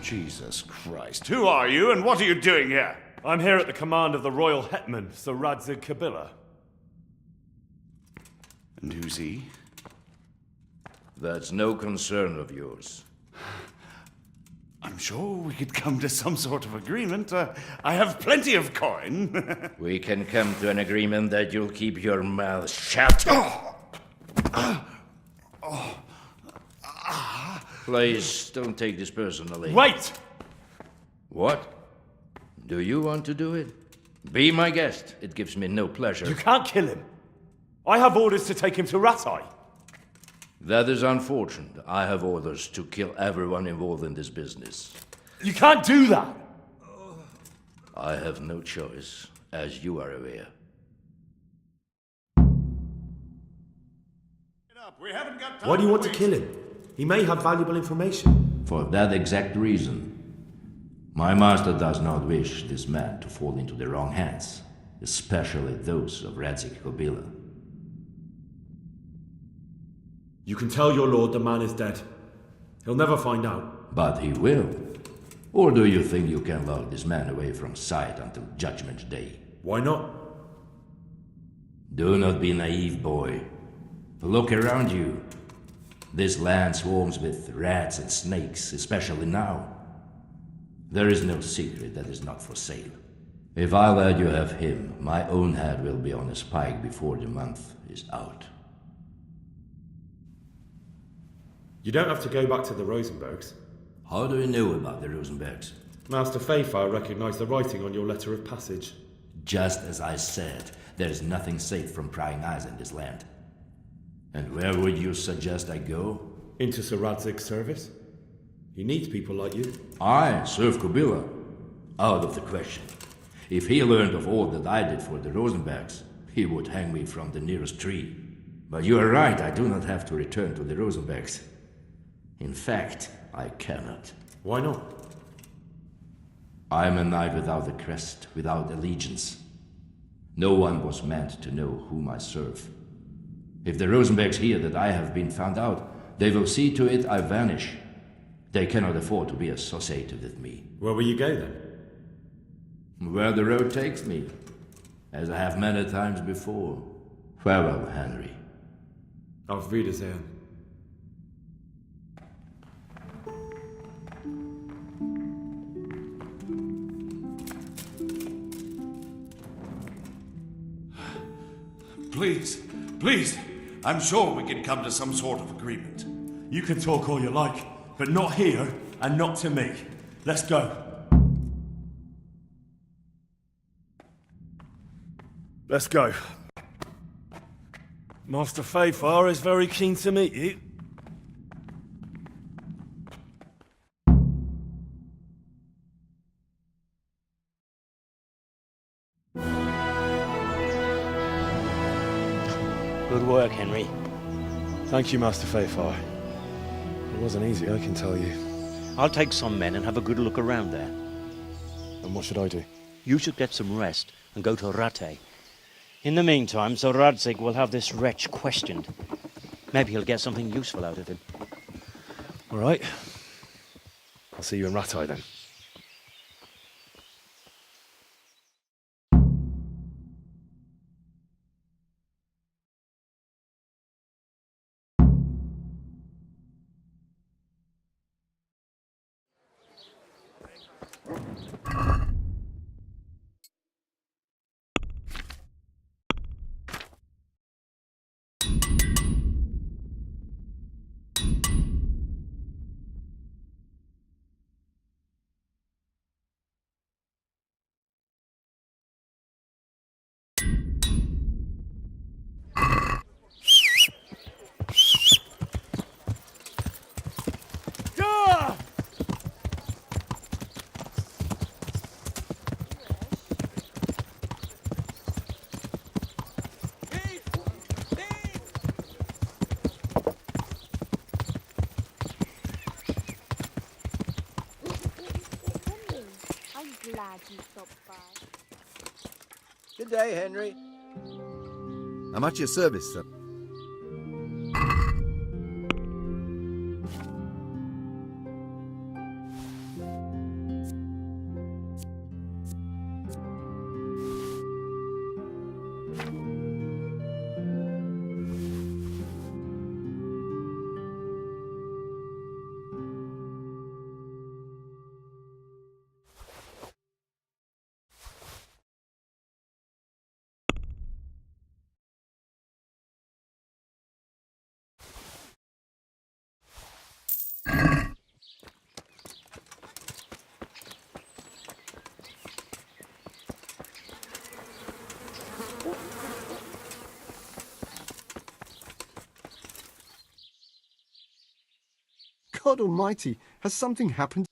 Q: Jesus Christ. Who are you and what are you doing here?
C: I'm here at the command of the royal hetman, Sir Radzig Kabila.
Q: And who's he?
R: That's no concern of yours.
Q: I'm sure we could come to some sort of agreement. I have plenty of coin.
R: We can come to an agreement that you'll keep your mouth shut. Please, don't take this personally.
C: Wait!
R: What? Do you want to do it? Be my guest. It gives me no pleasure.
C: You can't kill him. I have orders to take him to Ratai.
R: That is unfortunate. I have orders to kill everyone involved in this business.
C: You can't do that!
R: I have no choice, as you are aware.
S: Why do you want to kill him? He may have valuable information.
R: For that exact reason. My master does not wish this man to fall into the wrong hands, especially those of Radzig Kabila.
S: You can tell your lord the man is dead. He'll never find out.
R: But he will. Or do you think you can lock this man away from sight until Judgment Day?
S: Why not?
R: Do not be naive, boy. Look around you. This land swarms with rats and snakes, especially now. There is no secret that is not for sale. If I let you have him, my own head will be on a spike before the month is out.
S: You don't have to go back to the Rosenbergs.
R: How do you know about the Rosenbergs?
S: Master Fayfire recognized the writing on your letter of passage.
R: Just as I said, there is nothing safe from prying eyes in this land. And where would you suggest I go?
S: Into Sir Radzig's service. He needs people like you.
R: I serve Kabila. Out of the question. If he learned of all that I did for the Rosenbergs, he would hang me from the nearest tree. But you are right, I do not have to return to the Rosenbergs. In fact, I cannot.
S: Why not?
R: I am a knight without a crest, without allegiance. No one was meant to know whom I serve. If the Rosenbergs hear that I have been found out, they will see to it I vanish. They cannot afford to be associated with me.
S: Where will you go then?
R: Where the road takes me, as I have many times before. Farewell, Henry.
S: Auf Wiedersehen.
Q: Please, please, I'm sure we can come to some sort of agreement.
C: You can talk all you like, but not here and not to me. Let's go. Let's go. Master Fayfire is very keen to meet you.
T: Good work, Henry.
C: Thank you, Master Fayfire. It wasn't easy, I can tell you.
T: I'll take some men and have a good look around there.
C: And what should I do?
T: You should get some rest and go to Rattay. In the meantime, Sir Radzig will have this wretch questioned. Maybe he'll get something useful out of him.
C: All right.
U: I'll see you in Rattay then.
O: I'm glad you stopped by.
L: Good day, Henry.
F: I'm at your service, sir.
G: God almighty, has something happened?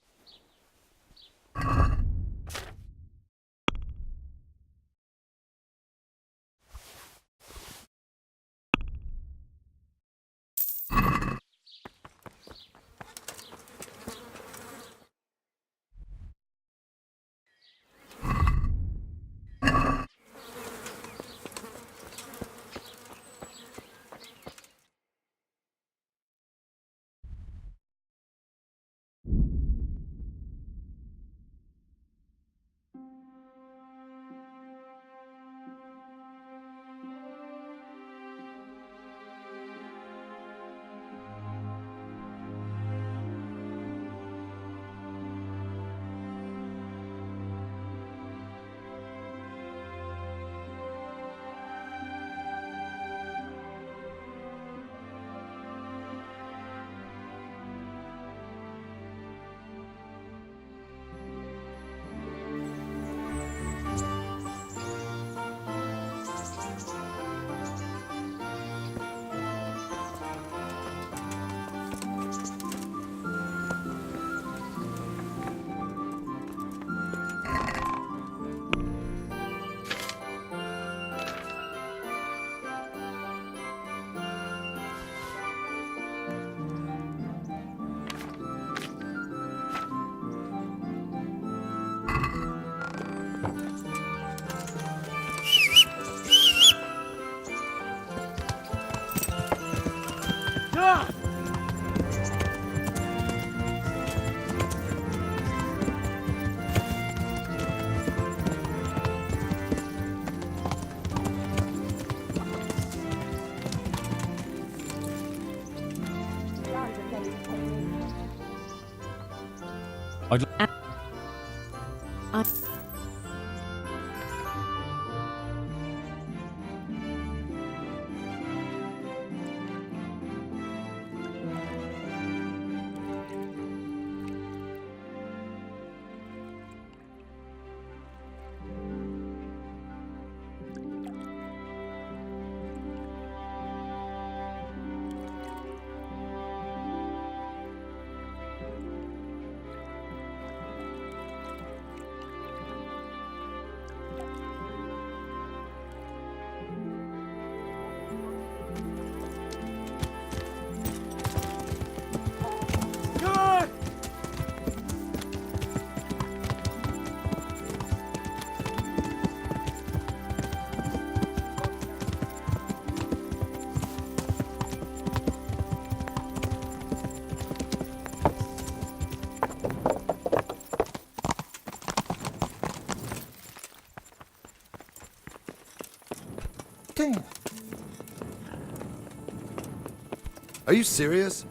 P: Are you serious?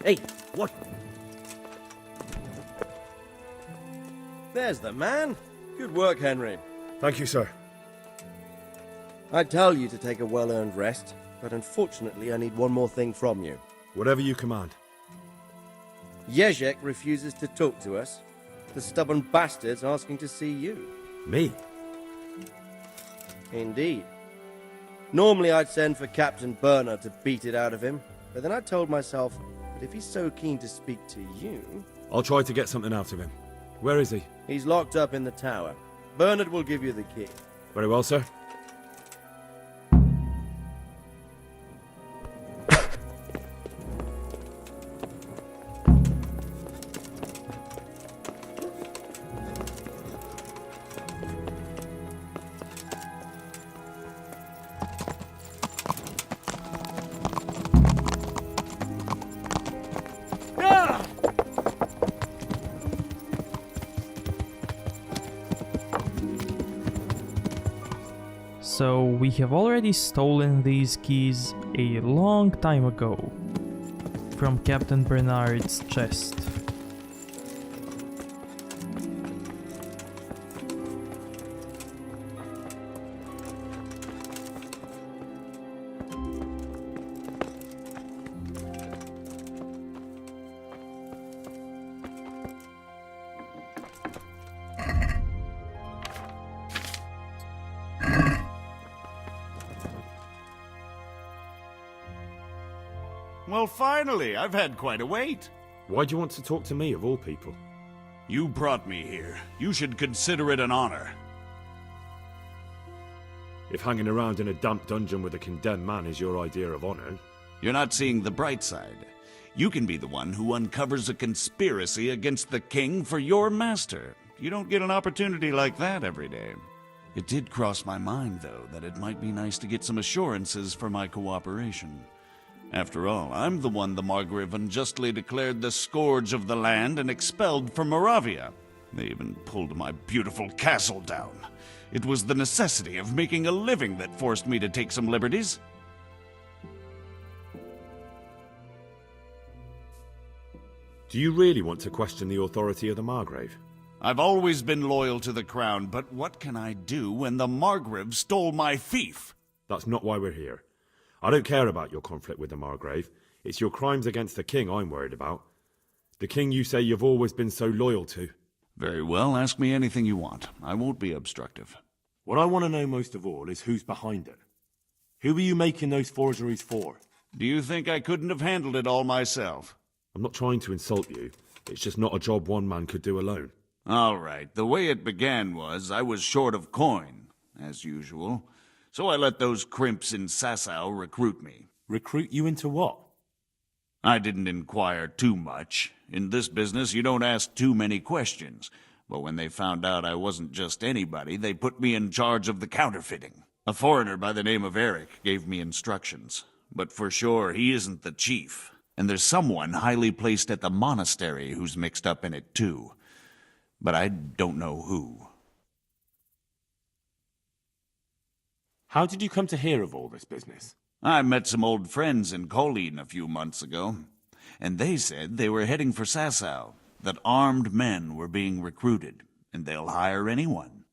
K: Hey, what? There's the man. Good work, Henry.
J: Thank you, sir.
K: I tell you to take a well-earned rest, but unfortunately I need one more thing from you.
J: Whatever you command.
K: Jezek refuses to talk to us. The stubborn bastard's asking to see you.
J: Me?
K: Indeed. Normally I'd send for Captain Burner to beat it out of him, but then I told myself that if he's so keen to speak to you...
J: I'll try to get something out of him. Where is he?
K: He's locked up in the tower. Bernard will give you the key.
J: Very well, sir.
A: So we have already stolen these keys a long time ago from Captain Bernard's chest.
Q: Well, finally, I've had quite a wait.
J: Why do you want to talk to me, of all people?
Q: You brought me here. You should consider it an honor.
J: If hanging around in a damp dungeon with a condemned man is your idea of honor...
Q: You're not seeing the bright side. You can be the one who uncovers a conspiracy against the king for your master. You don't get an opportunity like that every day. It did cross my mind, though, that it might be nice to get some assurances for my cooperation. After all, I'm the one the Margrave unjustly declared the scourge of the land and expelled from Moravia. They even pulled my beautiful castle down. It was the necessity of making a living that forced me to take some liberties.
J: Do you really want to question the authority of the Margrave?
Q: I've always been loyal to the crown, but what can I do when the Margrave stole my fief?
J: That's not why we're here. I don't care about your conflict with the Margrave. It's your crimes against the king I'm worried about. The king you say you've always been so loyal to.
Q: Very well, ask me anything you want. I won't be obstructive.
J: What I want to know most of all is who's behind it. Who are you making those forgeries for?
Q: Do you think I couldn't have handled it all myself?
J: I'm not trying to insult you. It's just not a job one man could do alone.
Q: All right, the way it began was I was short of coin, as usual. So I let those crimps in Sasau recruit me.
J: Recruit you into what?
Q: I didn't inquire too much. In this business, you don't ask too many questions. But when they found out I wasn't just anybody, they put me in charge of the counterfeiting. A foreigner by the name of Eric gave me instructions. But for sure, he isn't the chief. And there's someone highly placed at the monastery who's mixed up in it too. But I don't know who.
J: How did you come to hear of all this business?
Q: I met some old friends in Colleen a few months ago, and they said they were heading for Sasau, that armed men were being recruited, and they'll hire anyone.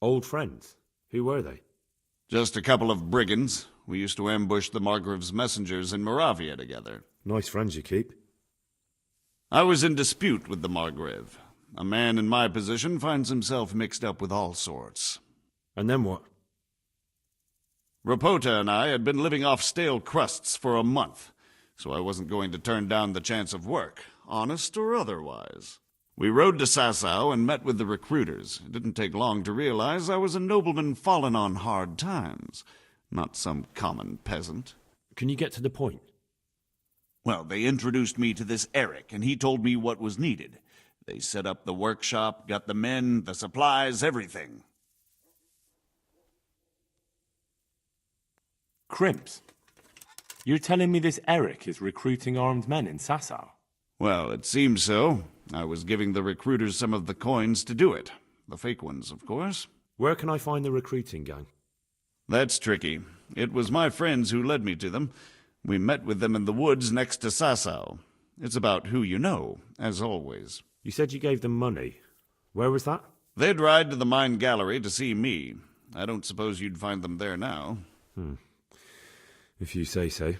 J: Old friends? Who were they?
Q: Just a couple of brigands. We used to ambush the Margrave's messengers in Moravia together.
J: Nice friends you keep.
Q: I was in dispute with the Margrave. A man in my position finds himself mixed up with all sorts.
J: And then what?
Q: Rapota and I had been living off stale crusts for a month, so I wasn't going to turn down the chance of work, honest or otherwise. We rode to Sasau and met with the recruiters. It didn't take long to realize I was a nobleman fallen on hard times, not some common peasant.
J: Can you get to the point?
Q: Well, they introduced me to this Eric, and he told me what was needed. They set up the workshop, got the men, the supplies, everything.
J: Crimps? You're telling me this Eric is recruiting armed men in Sasau?
Q: Well, it seems so. I was giving the recruiters some of the coins to do it. The fake ones, of course.
S: Where can I find the recruiting gang?
Q: That's tricky. It was my friends who led me to them. We met with them in the woods next to Sasau. It's about who you know, as always.
S: You said you gave them money. Where was that?
Q: They'd ride to the mine gallery to see me. I don't suppose you'd find them there now.
S: If you say so.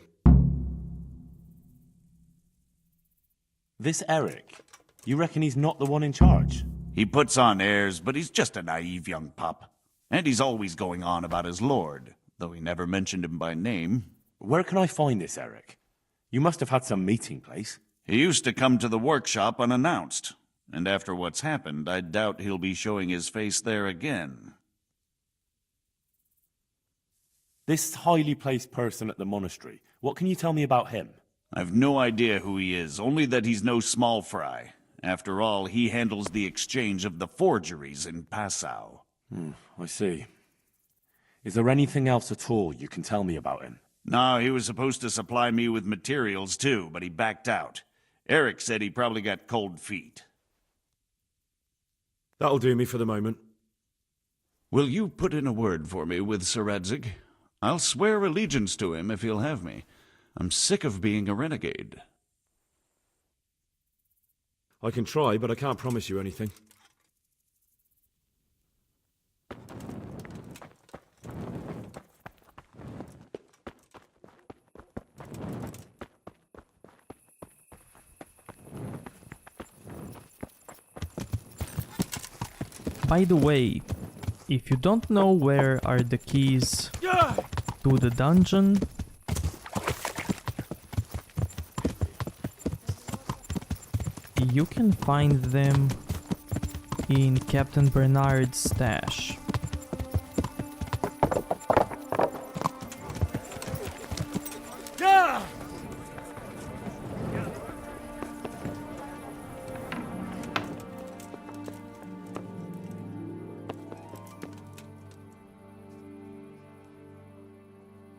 U: This Eric, you reckon he's not the one in charge?
Q: He puts on airs, but he's just a naive young pup. And he's always going on about his lord, though he never mentioned him by name.
U: Where can I find this Eric? You must have had some meeting place.
Q: He used to come to the workshop unannounced, and after what's happened, I doubt he'll be showing his face there again.
U: This highly placed person at the monastery, what can you tell me about him?
Q: I've no idea who he is, only that he's no small fry. After all, he handles the exchange of the forgeries in Passau.
U: I see. Is there anything else at all you can tell me about him?
Q: No, he was supposed to supply me with materials too, but he backed out. Eric said he probably got cold feet.
S: That'll do me for the moment.
Q: Will you put in a word for me with Sir Radzig? I'll swear allegiance to him if he'll have me. I'm sick of being a renegade.
S: I can try, but I can't promise you anything.
A: By the way, if you don't know where are the keys to the dungeon, you can find them in Captain Bernard's stash.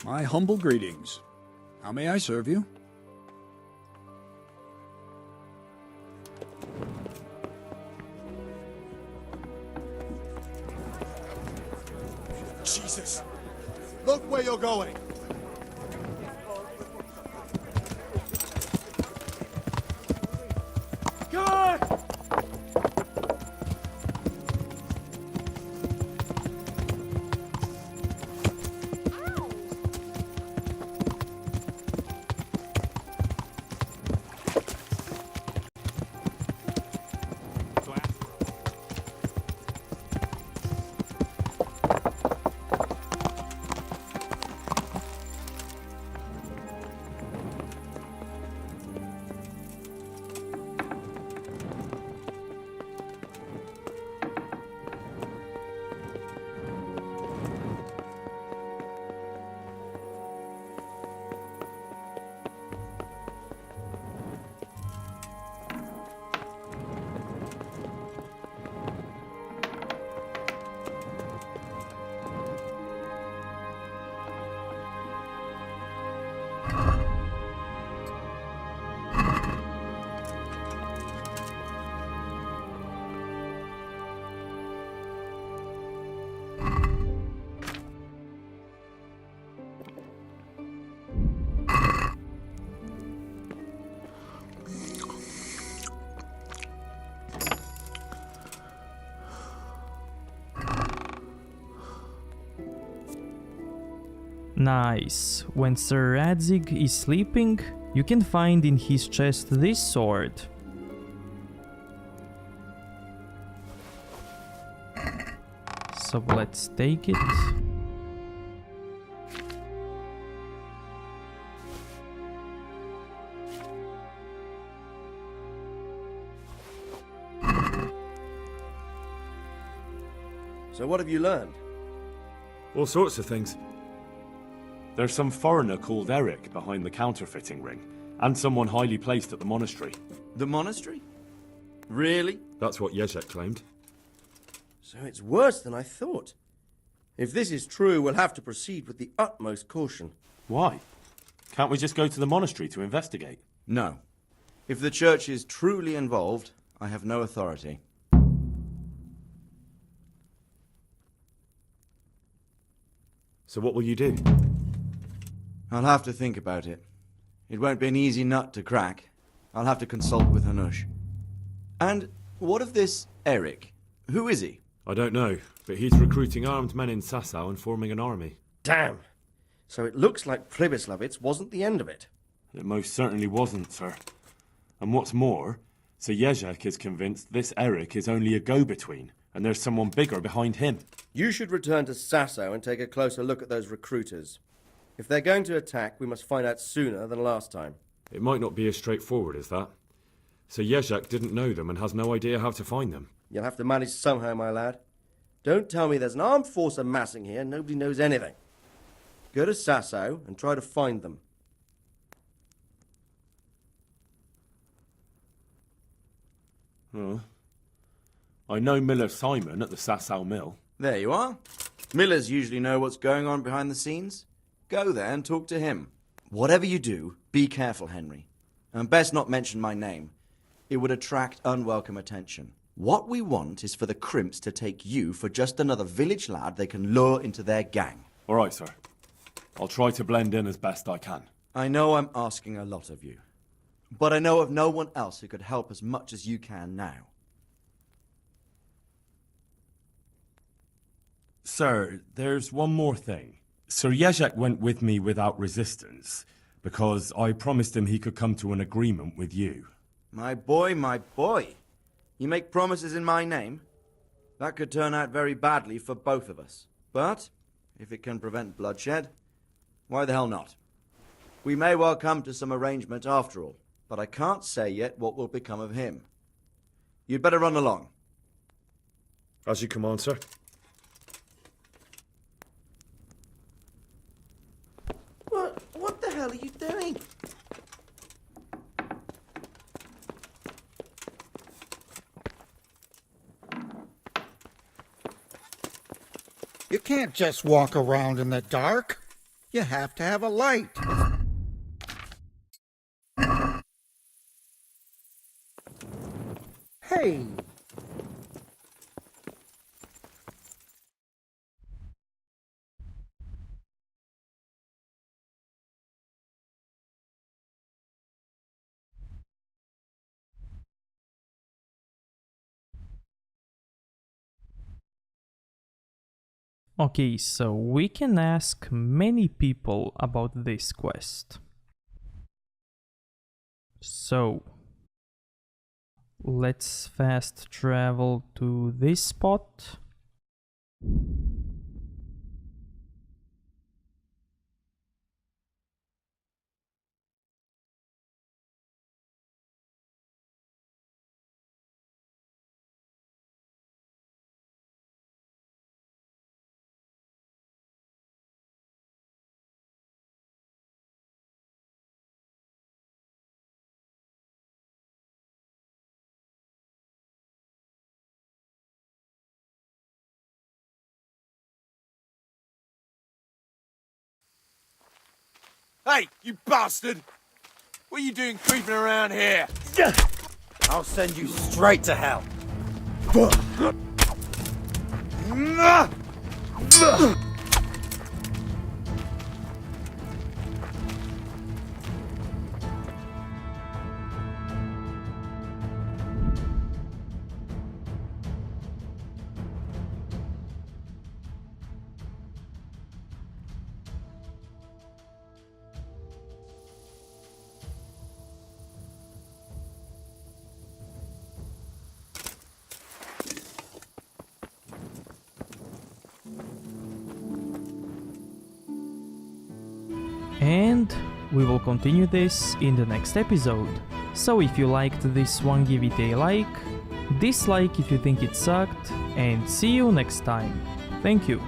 V: My humble greetings. How may I serve you?
E: Jesus! Look where you're going!
B: God!
A: Nice. When Sir Radzig is sleeping, you can find in his chest this sword. So let's take it.
L: So what have you learned?
S: All sorts of things.
U: There's some foreigner called Eric behind the counterfeiting ring, and someone highly placed at the monastery.
W: The monastery? Really?
S: That's what Jezek claimed.
K: So it's worse than I thought. If this is true, we'll have to proceed with the utmost caution.
U: Why? Can't we just go to the monastery to investigate?
W: No. If the church is truly involved, I have no authority.
U: So what will you do?
I: I'll have to think about it. It won't be an easy nut to crack. I'll have to consult with Hanush. And what of this Eric? Who is he?
U: I don't know, but he's recruiting armed men in Sasau and forming an army.
M: Damn. So it looks like Pribyslavitz wasn't the end of it.
U: It most certainly wasn't, sir. And what's more, Sir Jezek is convinced this Eric is only a go-between, and there's someone bigger behind him.
M: You should return to Sasau and take a closer look at those recruiters. If they're going to attack, we must find out sooner than last time.
U: It might not be as straightforward as that. Sir Jezek didn't know them and has no idea how to find them.
M: You'll have to manage somehow, my lad. Don't tell me there's an armed force amassing here and nobody knows anything. Go to Sasau and try to find them.
U: Oh. I know Miller Simon at the Sasau mill.
I: There you are. Millers usually know what's going on behind the scenes. Go there and talk to him. Whatever you do, be careful, Henry. And best not mention my name. It would attract unwelcome attention. What we want is for the crimps to take you for just another village lad they can lure into their gang.
U: All right, sir. I'll try to blend in as best I can.
I: I know I'm asking a lot of you, but I know of no one else who could help as much as you can now.
C: Sir, there's one more thing. Sir Jezek went with me without resistance, because I promised him he could come to an agreement with you.
I: My boy, my boy. You make promises in my name? That could turn out very badly for both of us. But, if it can prevent bloodshed, why the hell not? We may well come to some arrangement after all, but I can't say yet what will become of him. You'd better run along.
U: As you command, sir.
I: What the hell are you doing?
N: You can't just walk around in the dark. You have to have a light. Hey!
A: Okay, so we can ask many people about this quest. So, let's fast travel to this spot.
J: Hey, you bastard! What are you doing creeping around here?
K: I'll send you straight to hell.
A: And we will continue this in the next episode. So if you liked this one, give it a like, dislike if you think it sucked, and see you next time. Thank you.